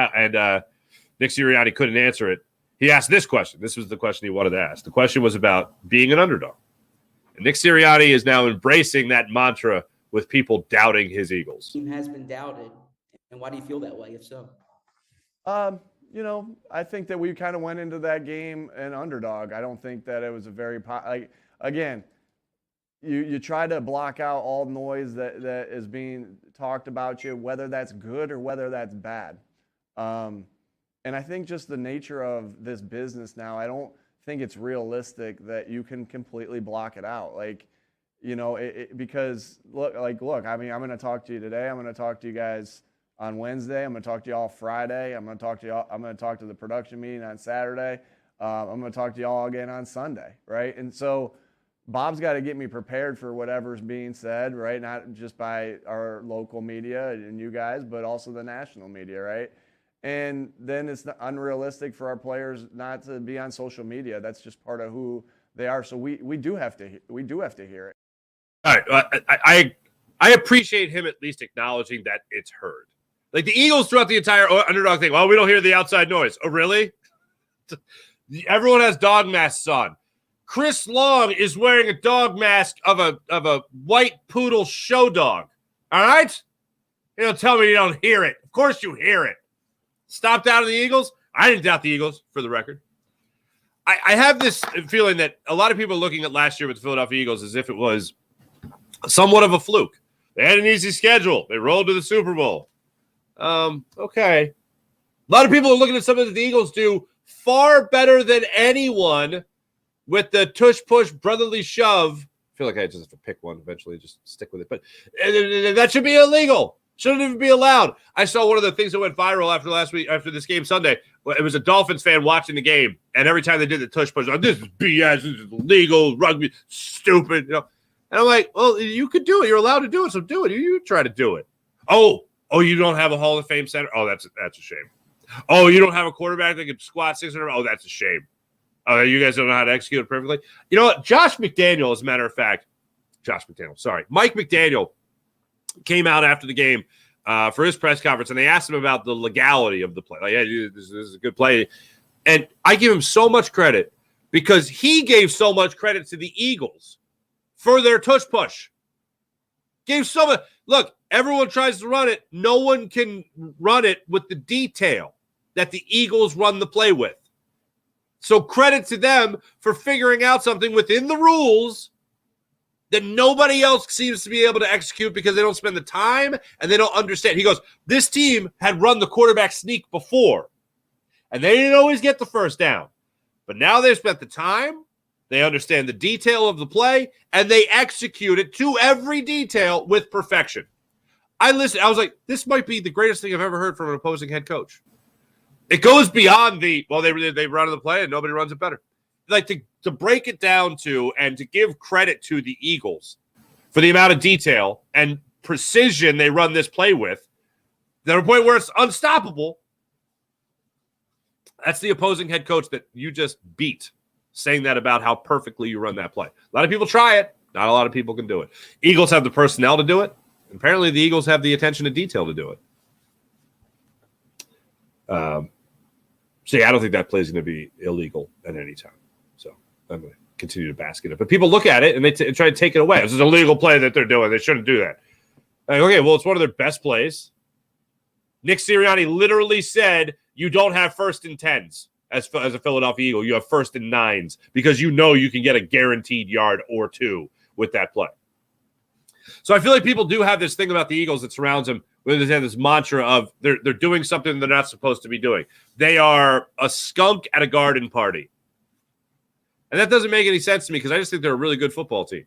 Nick Sirianni couldn't answer it, he asked this question. This was the question he wanted to ask. The question was about being an underdog. And Nick Sirianni is now embracing that mantra with people doubting his Eagles. Team has been doubted. And why do you feel that way, if so? I think that we kind of went into that game an underdog. I don't think that it was a very again, you try to block out all noise that is being talked about you, whether that's good or whether that's bad. And I think just the nature of this business now, I don't think it's realistic that you can completely block it out. Because look, I mean, I'm going to talk to you today. I'm going to talk to you guys on Wednesday. I'm going to talk to you all Friday. I'm going to talk to the production meeting on Saturday. I'm going to talk to you all again on Sunday, right? And so Bob's got to get me prepared for whatever's being said, right? Not just by our local media and you guys, but also the national media, right? And then it's unrealistic for our players not to be on social media. That's just part of who they are. So we do have to hear it. All right, I appreciate him at least acknowledging that it's heard. Like the Eagles throughout the entire underdog thing. Well, we don't hear the outside noise. Oh, really? Everyone has dog masks on. Chris Long is wearing a dog mask of a white poodle show dog. All right? You don't tell me you don't hear it. Of course you hear it. Stop doubting the Eagles? I didn't doubt the Eagles, for the record. I have this feeling that a lot of people are looking at last year with the Philadelphia Eagles as if it was somewhat of a fluke. They had an easy schedule. They rolled to the Super Bowl. Okay. A lot of people are looking at something that the Eagles do far better than anyone with the tush-push brotherly shove. I feel like I just have to pick one eventually, just stick with it. But that should be illegal. Shouldn't even be allowed. I saw one of the things that went viral after this game Sunday. It was a Dolphins fan watching the game, and every time they did the tush-push, like, this is BS, this is illegal, rugby, stupid, you know. And I'm like, well, you could do it. You're allowed to do it, so do it. You try to do it. Oh, you don't have a Hall of Fame center? Oh, that's a shame. Oh, you don't have a quarterback that can squat 600? Oh, that's a shame. Oh, you guys don't know how to execute it perfectly? You know what? Mike McDaniel came out after the game for his press conference, and they asked him about the legality of the play. Like, yeah, this is a good play. And I give him so much credit because he gave so much credit to the Eagles for their tush-push. Gave so much. Look, everyone tries to run it. No one can run it with the detail that the Eagles run the play with. So credit to them for figuring out something within the rules that nobody else seems to be able to execute because they don't spend the time and they don't understand. He goes, this team had run the quarterback sneak before, and they didn't always get the first down. But now they've spent the time, they understand the detail of the play, and they execute it to every detail with perfection. I listened. I was like, this might be the greatest thing I've ever heard from an opposing head coach. It goes beyond they run the play and nobody runs it better. Like to break it down to and to give credit to the Eagles for the amount of detail and precision they run this play with, to a point where it's unstoppable. That's the opposing head coach that you just beat, saying that about how perfectly you run that play. A lot of people try it. Not a lot of people can do it. Eagles have the personnel to do it. Apparently, the Eagles have the attention to detail to do it. So, yeah, I don't think that play is going to be illegal at any time. So I'm going to continue to bask in it. But people look at it and they try to take it away. This is a legal play that they're doing. They shouldn't do that. Like, okay, well, it's one of their best plays. Nick Sirianni literally said, you don't have 1st and 10s as a Philadelphia Eagle. You have 1st and 9s because you know you can get a guaranteed yard or two with that play. So I feel like people do have this thing about the Eagles that surrounds them, where they have this mantra of they're doing something they're not supposed to be doing. They are a skunk at a garden party. And that doesn't make any sense to me because I just think they're a really good football team.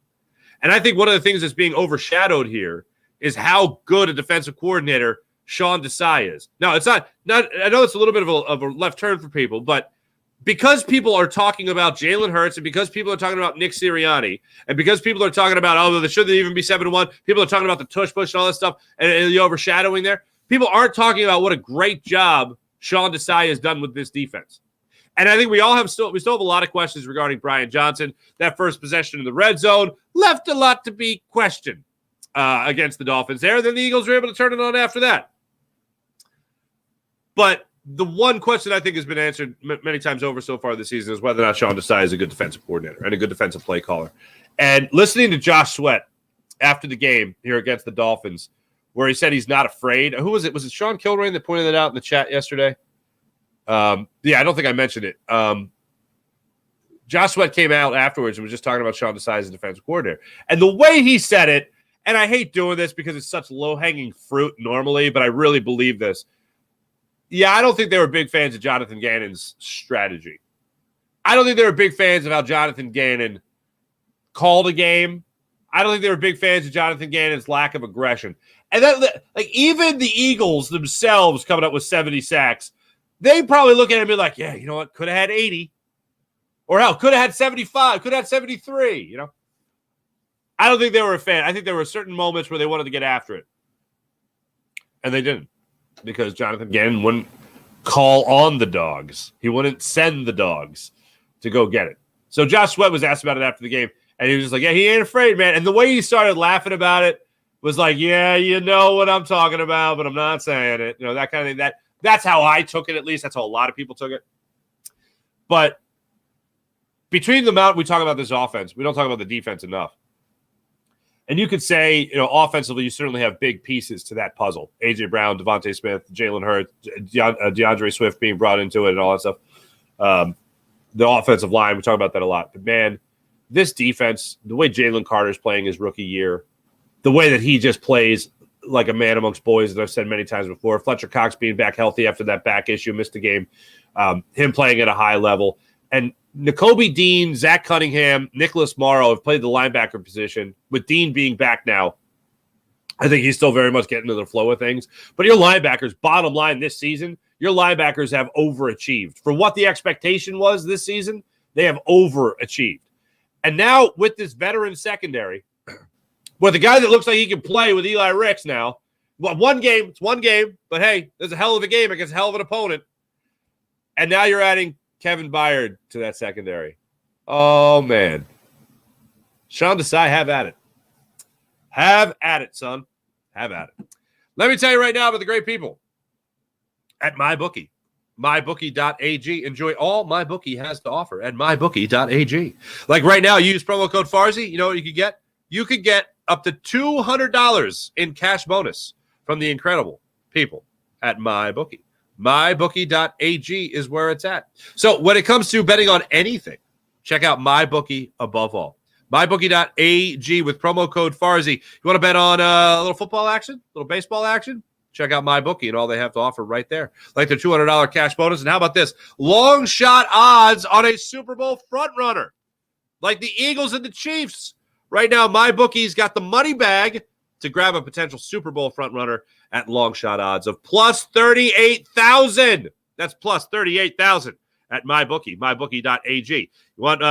And I think one of the things that's being overshadowed here is how good a defensive coordinator Sean Desai is. Now, it's not I know it's a little bit of a left turn for people, but because people are talking about Jalen Hurts and because people are talking about Nick Sirianni and because people are talking about, they shouldn't even be 7-1, people are talking about the tush push and all that stuff and the overshadowing there, people aren't talking about what a great job Sean Desai has done with this defense. And I think we still have a lot of questions regarding Brian Johnson. That first possession in the red zone left a lot to be questioned against the Dolphins there. Then the Eagles were able to turn it on after that. But the one question I think has been answered many times over so far this season is whether or not Sean Desai is a good defensive coordinator and a good defensive play caller. And listening to Josh Sweat after the game here against the Dolphins, where he said he's not afraid. Who was it? Was it Sean Kilrain that pointed that out in the chat yesterday? I don't think I mentioned it. Josh Sweat came out afterwards and was just talking about Sean Desai as a defensive coordinator. And the way he said it, and I hate doing this because it's such low-hanging fruit normally, but I really believe this. Yeah, I don't think they were big fans of Jonathan Gannon's strategy. I don't think they were big fans of how Jonathan Gannon called a game. I don't think they were big fans of Jonathan Gannon's lack of aggression. And that, like, even the Eagles themselves coming up with 70 sacks, they probably look at it and be like, yeah, you know what? Could have had 80. Or hell, could have had 75. Could have had 73, you know? I don't think they were a fan. I think there were certain moments where they wanted to get after it. And they didn't. Because Jonathan Gannon wouldn't call on the dogs. He wouldn't send the dogs to go get it. So Josh Sweat was asked about it after the game, and he was just like, yeah, he ain't afraid, man. And the way he started laughing about it, was like, yeah, you know what I'm talking about, but I'm not saying it. You know, that kind of thing. That's how I took it, at least. That's how a lot of people took it. But between the amount we talk about this offense, we don't talk about the defense enough. And you could say, you know, offensively, you certainly have big pieces to that puzzle. A.J. Brown, Devontae Smith, Jalen Hurts, DeAndre Swift being brought into it and all that stuff. The offensive line, we talk about that a lot. But, man, this defense, the way Jalen Carter's playing his rookie year, the way that he just plays like a man amongst boys, as I've said many times before, Fletcher Cox being back healthy after that back issue, missed the game, him playing at a high level. And Nakobe Dean, Zach Cunningham, Nicholas Morrow have played the linebacker position. With Dean being back now, I think he's still very much getting into the flow of things. But your linebackers, bottom line this season, your linebackers have overachieved. For what the expectation was this season, they have overachieved. And now with this veteran secondary, with a guy that looks like he can play with Eli Ricks now, well, it's one game, but hey, there's a hell of a game against a hell of an opponent. And now you're adding Kevin Byard to that secondary. Oh, man. Sean Desai, have at it. Have at it, son. Have at it. Let me tell you right now about the great people at MyBookie. MyBookie.ag. Enjoy all MyBookie has to offer at MyBookie.ag. Like right now, use promo code Farzy. You know what you could get? You could get up to $200 in cash bonus from the incredible people at MyBookie. MyBookie.ag is where it's at. So when it comes to betting on anything, check out MyBookie above all. MyBookie.ag with promo code Farzy. You want to bet on a little football action, a little baseball action? Check out MyBookie and all they have to offer right there. Like their $200 cash bonus. And how about this? Long shot odds on a Super Bowl front runner. Like the Eagles and the Chiefs. Right now, MyBookie's got the money bag to grab a potential Super Bowl front runner at long shot odds of plus 38,000. That's plus 38,000 at MyBookie, MyBookie.ag. You want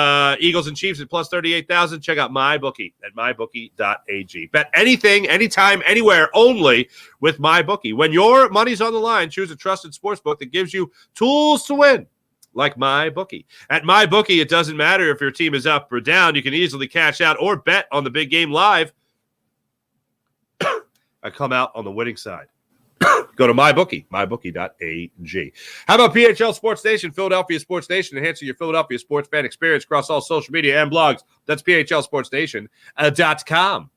Eagles and Chiefs at plus 38,000? Check out MyBookie at MyBookie.ag. Bet anything, anytime, anywhere, only with MyBookie. When your money's on the line, choose a trusted sportsbook that gives you tools to win, like MyBookie. At MyBookie, it doesn't matter if your team is up or down. You can easily cash out or bet on the big game live. I come out on the winning side. Go to MyBookie, MyBookie.ag. How about PHL Sports Nation, Philadelphia Sports Nation, enhancing your Philadelphia sports fan experience across all social media and blogs. That's PHLSportsNation.com.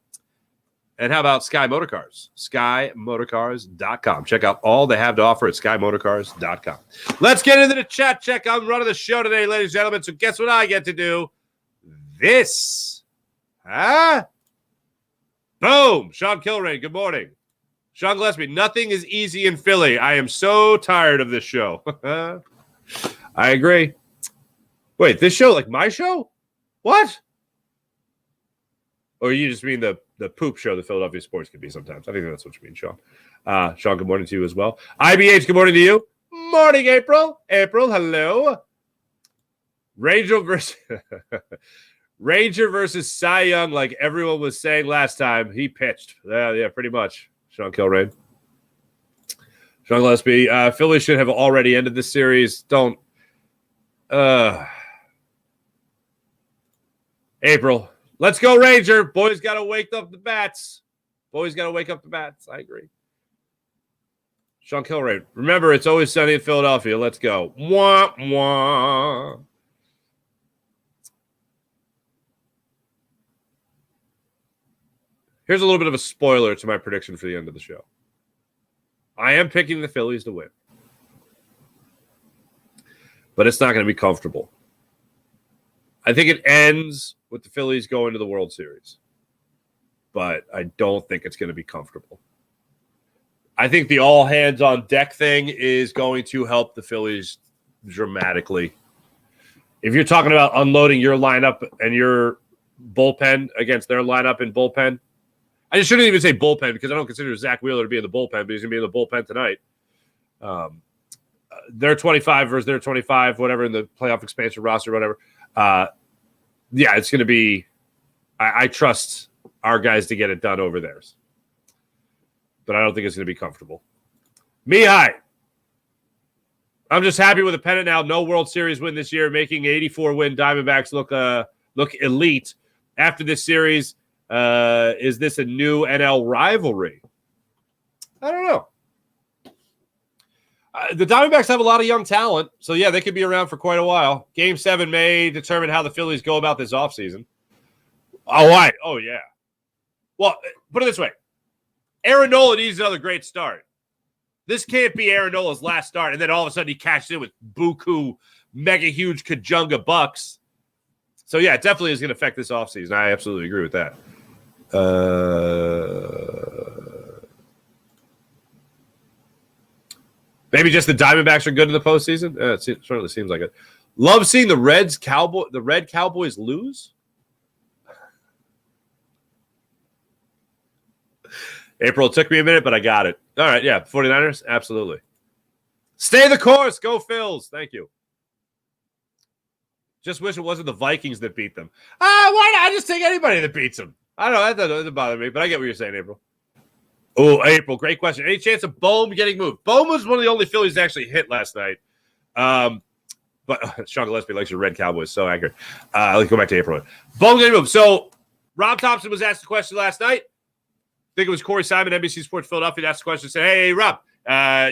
And how about Sky Motorcars? SkyMotorcars.com. Check out all they have to offer at SkyMotorcars.com. Let's get into the chat check. I'm running the show today, ladies and gentlemen. So guess what I get to do? This. Boom. Sean Kilrain, good morning. Sean Gillespie, nothing is easy in Philly. I am so tired of this show. I agree. Wait, this show, like my show? What? Or you just mean the poop show that Philadelphia sports can be sometimes? I think that's what you mean, Sean. Sean, good morning to you as well. IBH, good morning to you. Morning, April. April, hello. Ranger versus Cy Young, like everyone was saying last time. He pitched. Yeah, pretty much. Sean Kilrain. Sean Gillespie. Philly should have already ended this series. Don't. April. Let's go, Ranger. Boys got to wake up the bats. I agree. Sean Kilrain. Remember, it's always sunny in Philadelphia. Let's go. Wah, wah. Here's a little bit of a spoiler to my prediction for the end of the show. I am picking the Phillies to win. But it's not going to be comfortable. I think it ends with the Phillies going to the World Series. But I don't think it's going to be comfortable. I think the all-hands-on-deck thing is going to help the Phillies dramatically. If you're talking about unloading your lineup and your bullpen against their lineup and bullpen, I shouldn't even say bullpen because I don't consider Zach Wheeler to be in the bullpen, but he's going to be in the bullpen tonight. They're 25 versus their 25, whatever, in the playoff expansion roster, whatever. Yeah, it's going to be I trust our guys to get it done over theirs. But I don't think it's going to be comfortable. Mihai. I'm just happy with the pennant now. No World Series win this year, making 84-win Diamondbacks look elite. After this series, Is this a new NL rivalry? I don't know. The Diamondbacks have a lot of young talent, so yeah, they could be around for quite a while. Game 7 may determine how the Phillies go about this offseason. Oh, yeah. Well, put it this way. Aaron Nola needs another great start. This can't be Aaron Nola's last start, and then all of a sudden he cashed in with buku, mega huge Kajunga bucks. So, yeah, it definitely is going to affect this offseason. I absolutely agree with that. Maybe just the Diamondbacks are good in the postseason. It certainly seems like it. Love seeing the Red Cowboys lose. April, it took me a minute, but I got it. All right, yeah, 49ers, absolutely. Stay the course. Go Phils. Thank you. Just wish it wasn't the Vikings that beat them. Why not? I just take anybody that beats them. I don't know. That doesn't bother me, but I get what you're saying, April. Oh, April, great question. Any chance of Bohm getting moved? Bohm was one of the only Phillies that actually hit last night. But Sean Gillespie likes your Red Cowboys, so accurate. Let's go back to April. Bohm getting moved. So Rob Thompson was asked the question last night. I think it was Corey Simon, NBC Sports Philadelphia, that asked the question. Said, "Hey, Rob,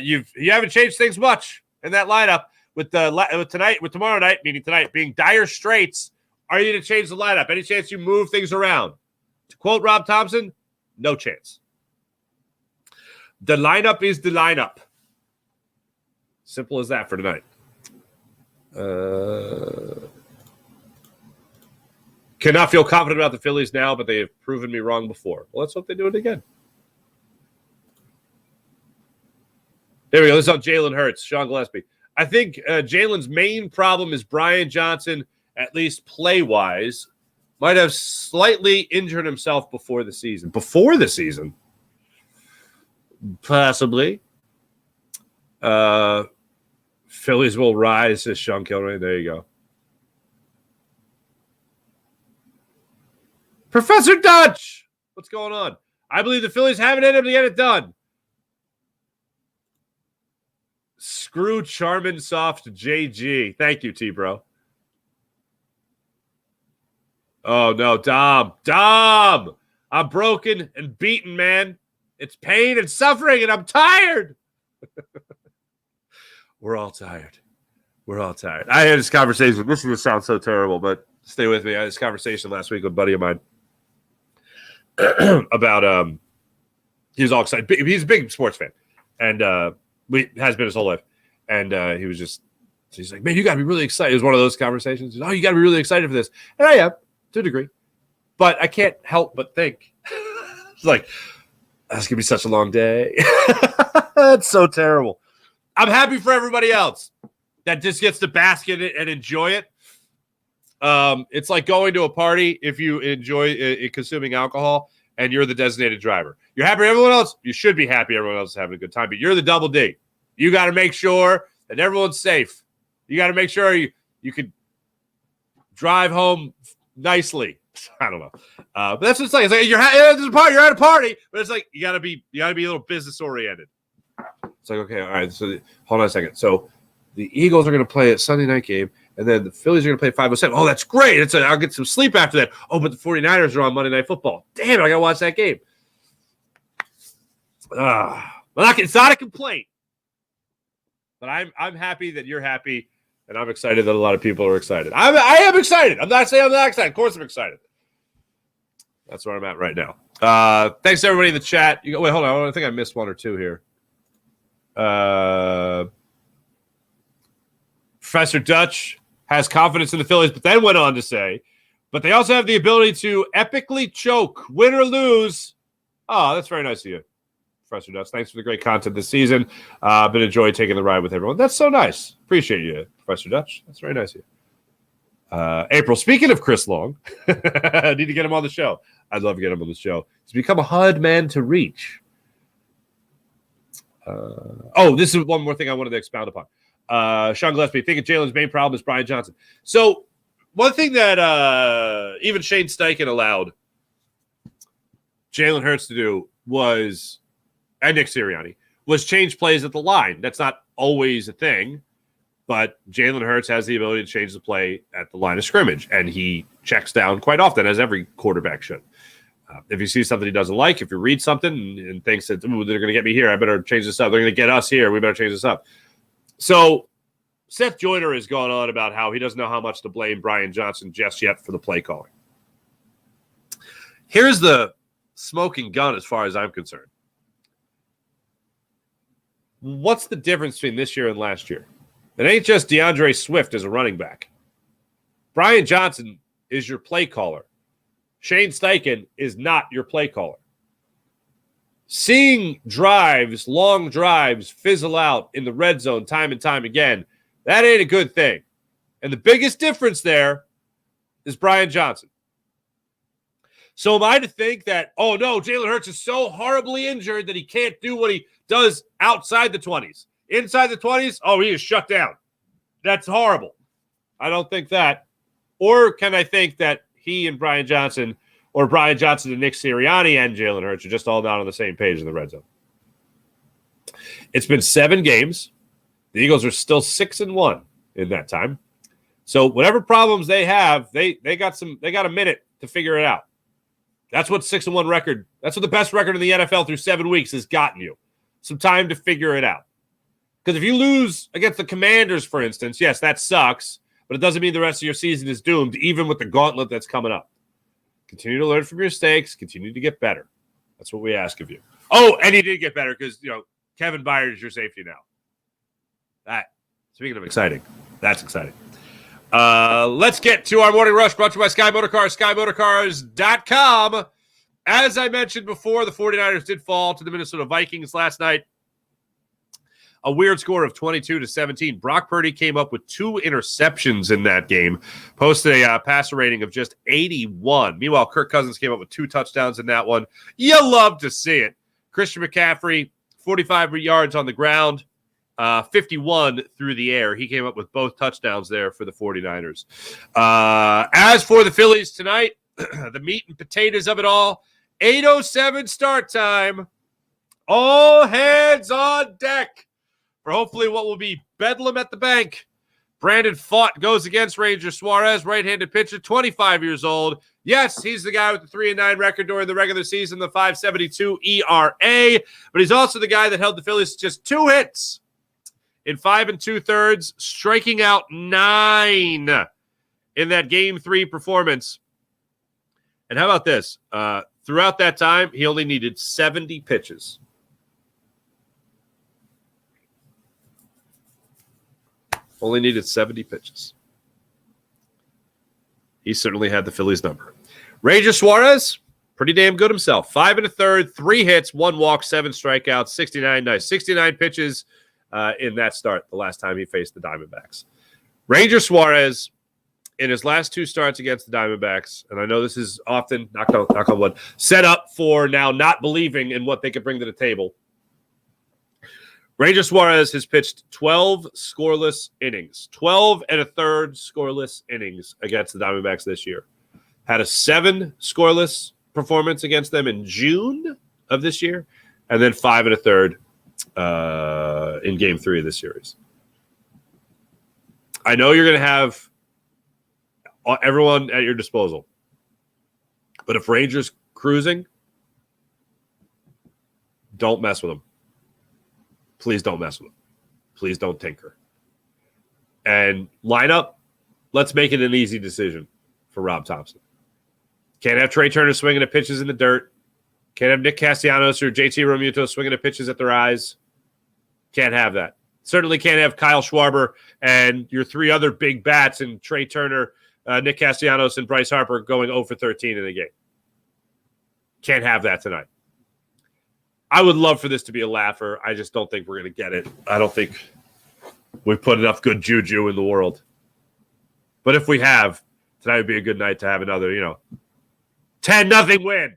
you haven't changed things much in that lineup with tomorrow night, meaning tonight, being dire straits. Are you to change the lineup? Any chance you move things around?" To quote Rob Thompson, no chance. The lineup is the lineup. Simple as that for tonight. Cannot feel confident about the Phillies now, but they have proven me wrong before. Well, let's hope they do it again. There we go. This is on Jalen Hurts, Sean Gillespie. I think Jalen's main problem is Brian Johnson, at least play-wise, might have slightly injured himself before the season. Before the season? Possibly. Phillies will rise, says Sean Kilray. There you go. Professor Dutch, what's going on? I believe the Phillies haven't been able to get it done. Screw Charmin Soft JG. Thank you, T-Bro. Oh, no, Dom. I'm broken and beaten, man. It's pain and suffering, and I'm tired. We're all tired. I had this conversation. This is going to sound so terrible, but stay with me. I had this conversation last week with a buddy of mine about he was all excited. He's a big sports fan, and has been his whole life. And he's like, man, you got to be really excited. It was one of those conversations. Oh, you got to be really excited for this. And I am, to a degree. But I can't help but think. It's like, that's going to be such a long day. That's so terrible. I'm happy for everybody else that just gets to bask in it and enjoy it. It's like going to a party if you enjoy consuming alcohol and you're the designated driver. You're happy for everyone else. You should be happy everyone else is having a good time, but you're the double D. You got to make sure that everyone's safe. You got to make sure you can drive home nicely. I don't know. But that's what it's like. It's like you're at a party, but it's like you gotta be a little business oriented. It's like, okay, all right. So hold on a second. So the Eagles are going to play a Sunday night game, and then the Phillies are going to play 5:07. Oh, that's great. I'll get some sleep after that. Oh, but the 49ers are on Monday Night Football. Damn it, I got to watch that game. Well, it's not a complaint, but I'm happy that you're happy, and I'm excited that a lot of people are excited. I am excited. I'm not saying I'm not excited. Of course I'm excited. That's where I'm at right now. Thanks to everybody in the chat. Wait, hold on. I think I missed one or two here. Professor Dutch has confidence in the Phillies, but then went on to say, but they also have the ability to epically choke, win or lose. Oh, that's very nice of you, Professor Dutch. Thanks for the great content this season. Been enjoying taking the ride with everyone. That's so nice. Appreciate you, Professor Dutch. That's very nice of you. April, speaking of Chris Long, I need to get him on the show. I'd love to get him on the show. He's become a hard man to reach. This is one more thing I wanted to expound upon. Sean Gillespie, I think Jalen's main problem is Brian Johnson. So one thing that even Shane Steichen allowed Jalen Hurts to do was, and Nick Sirianni, was change plays at the line. That's not always a thing, but Jalen Hurts has the ability to change the play at the line of scrimmage, and he checks down quite often, as every quarterback should. If you see something he doesn't like, if you read something and thinks that, ooh, they're going to get me here, I better change this up. They're going to get us here. We better change this up. So Seth Joyner has gone on about how he doesn't know how much to blame Brian Johnson just yet for the play calling. Here's the smoking gun as far as I'm concerned. What's the difference between this year and last year? It ain't just DeAndre Swift as a running back. Brian Johnson is your play caller. Shane Steichen is not your play caller. Seeing drives, long drives, fizzle out in the red zone time and time again, that ain't a good thing. And the biggest difference there is Brian Johnson. So am I to think that, oh no, Jalen Hurts is so horribly injured that he can't do what he does outside the 20s? Inside the 20s, oh, he is shut down. That's horrible. I don't think that. Or can I think that he and Brian Johnson, or Brian Johnson and Nick Sirianni and Jalen Hurts are just all down on the same page in the red zone? It's been 7 games. The Eagles are still 6-1 in that time. So whatever problems they have, they got a minute to figure it out. That's what 6-1 record. That's what the best record in the NFL through 7 weeks has gotten you. Some time to figure it out. Because if you lose against the Commanders, for instance, yes, that sucks, but it doesn't mean the rest of your season is doomed, even with the gauntlet that's coming up. Continue to learn from your mistakes. Continue to get better. That's what we ask of you. Oh, and you did get better because, Kevin Byard is your safety now. Speaking of exciting, that's exciting. Let's get to our morning rush brought to you by Sky Motorcars, SkyMotorcars.com. As I mentioned before, the 49ers did fall to the Minnesota Vikings last night. A weird score of 22-17. Brock Purdy came up with 2 interceptions in that game, posted a passer rating of just 81. Meanwhile, Kirk Cousins came up with 2 touchdowns in that one. You love to see it. Christian McCaffrey, 45 yards on the ground, 51 through the air. He came up with both touchdowns there for the 49ers. As for the Phillies tonight, the meat and potatoes of it all, 8:07 start time. All hands on deck for hopefully what will be bedlam at the bank. Brandon Pfaadt goes against Ranger Suarez, right-handed pitcher, 25 years old. Yes, he's the guy with the 3-9 record during the regular season, the 5.72 ERA, but he's also the guy that held the Phillies to just 2 hits in 5 2/3, striking out 9 in that Game 3 performance. And how about this? Throughout that time, he only needed 70 pitches. Only needed 70 pitches. He certainly had the Phillies number. Ranger Suarez, pretty damn good himself. 5 1/3, 3 hits, 1 walk, 7 strikeouts, 69 pitches in that start the last time he faced the Diamondbacks. Ranger Suarez, in his last 2 starts against the Diamondbacks, and I know this is often, knock on wood, set up for now not believing in what they could bring to the table. Ranger Suarez has pitched 12 scoreless innings, 12 1/3 scoreless innings against the Diamondbacks this year. Had a 7 scoreless performance against them in June of this year, and then 5 1/3 in Game 3 of this series. I know you're going to have everyone at your disposal, but if Rangers cruising, don't mess with them. Please don't mess with them. Please don't tinker. And lineup, let's make it an easy decision for Rob Thompson. Can't have Trey Turner swinging at pitches in the dirt. Can't have Nick Castellanos or JT Realmuto swinging at pitches at their eyes. Can't have that. Certainly can't have Kyle Schwarber and your 3 other big bats and Trey Turner, Nick Castellanos, and Bryce Harper going 0 for 13 in the game. Can't have that tonight. I would love for this to be a laugher. I just don't think we're going to get it. I don't think we've put enough good juju in the world. But if we have, tonight would be a good night to have another, 10-0 win.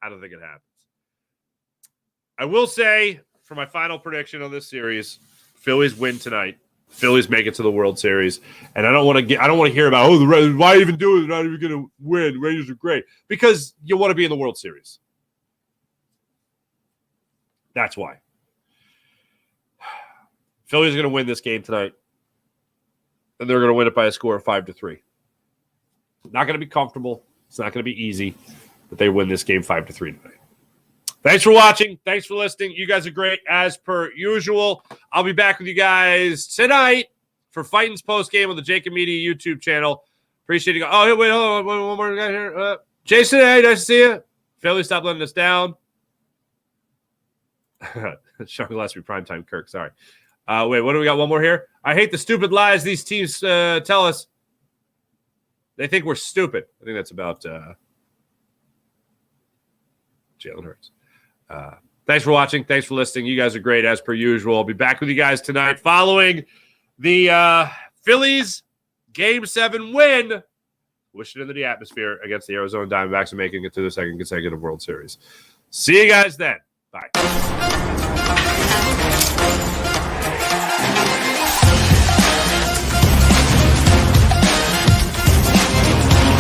I don't think it happens. I will say, for my final prediction on this series, Phillies win tonight. Phillies make it to the World Series. And I don't want to hear about, the Rangers, why even do it? They're not even going to win. Rangers are great. Because you want to be in the World Series. That's why. Phillies are going to win this game tonight. And they're going to win it by a score of 5-3. Not going to be comfortable. It's not going to be easy. that they win this game 5-3 tonight. Thanks for watching. Thanks for listening. You guys are great as per usual. I'll be back with you guys tonight for Fighting's post game on the Jacob Media YouTube channel. Appreciate you. Oh, wait, hold on. One more guy here. Jason, hey, nice to see you. Philly, stop letting us down. Sean Gillespie, primetime Kirk. Sorry. Wait, what do we got? One more here. I hate the stupid lies these teams tell us. They think we're stupid. I think that's about Jalen Hurts. Thanks for watching. Thanks for listening. You guys are great as per usual. I'll be back with you guys tonight following the Phillies Game 7 win. Wish it into the atmosphere against the Arizona Diamondbacks and making it to the second consecutive World Series. See you guys then. Bye.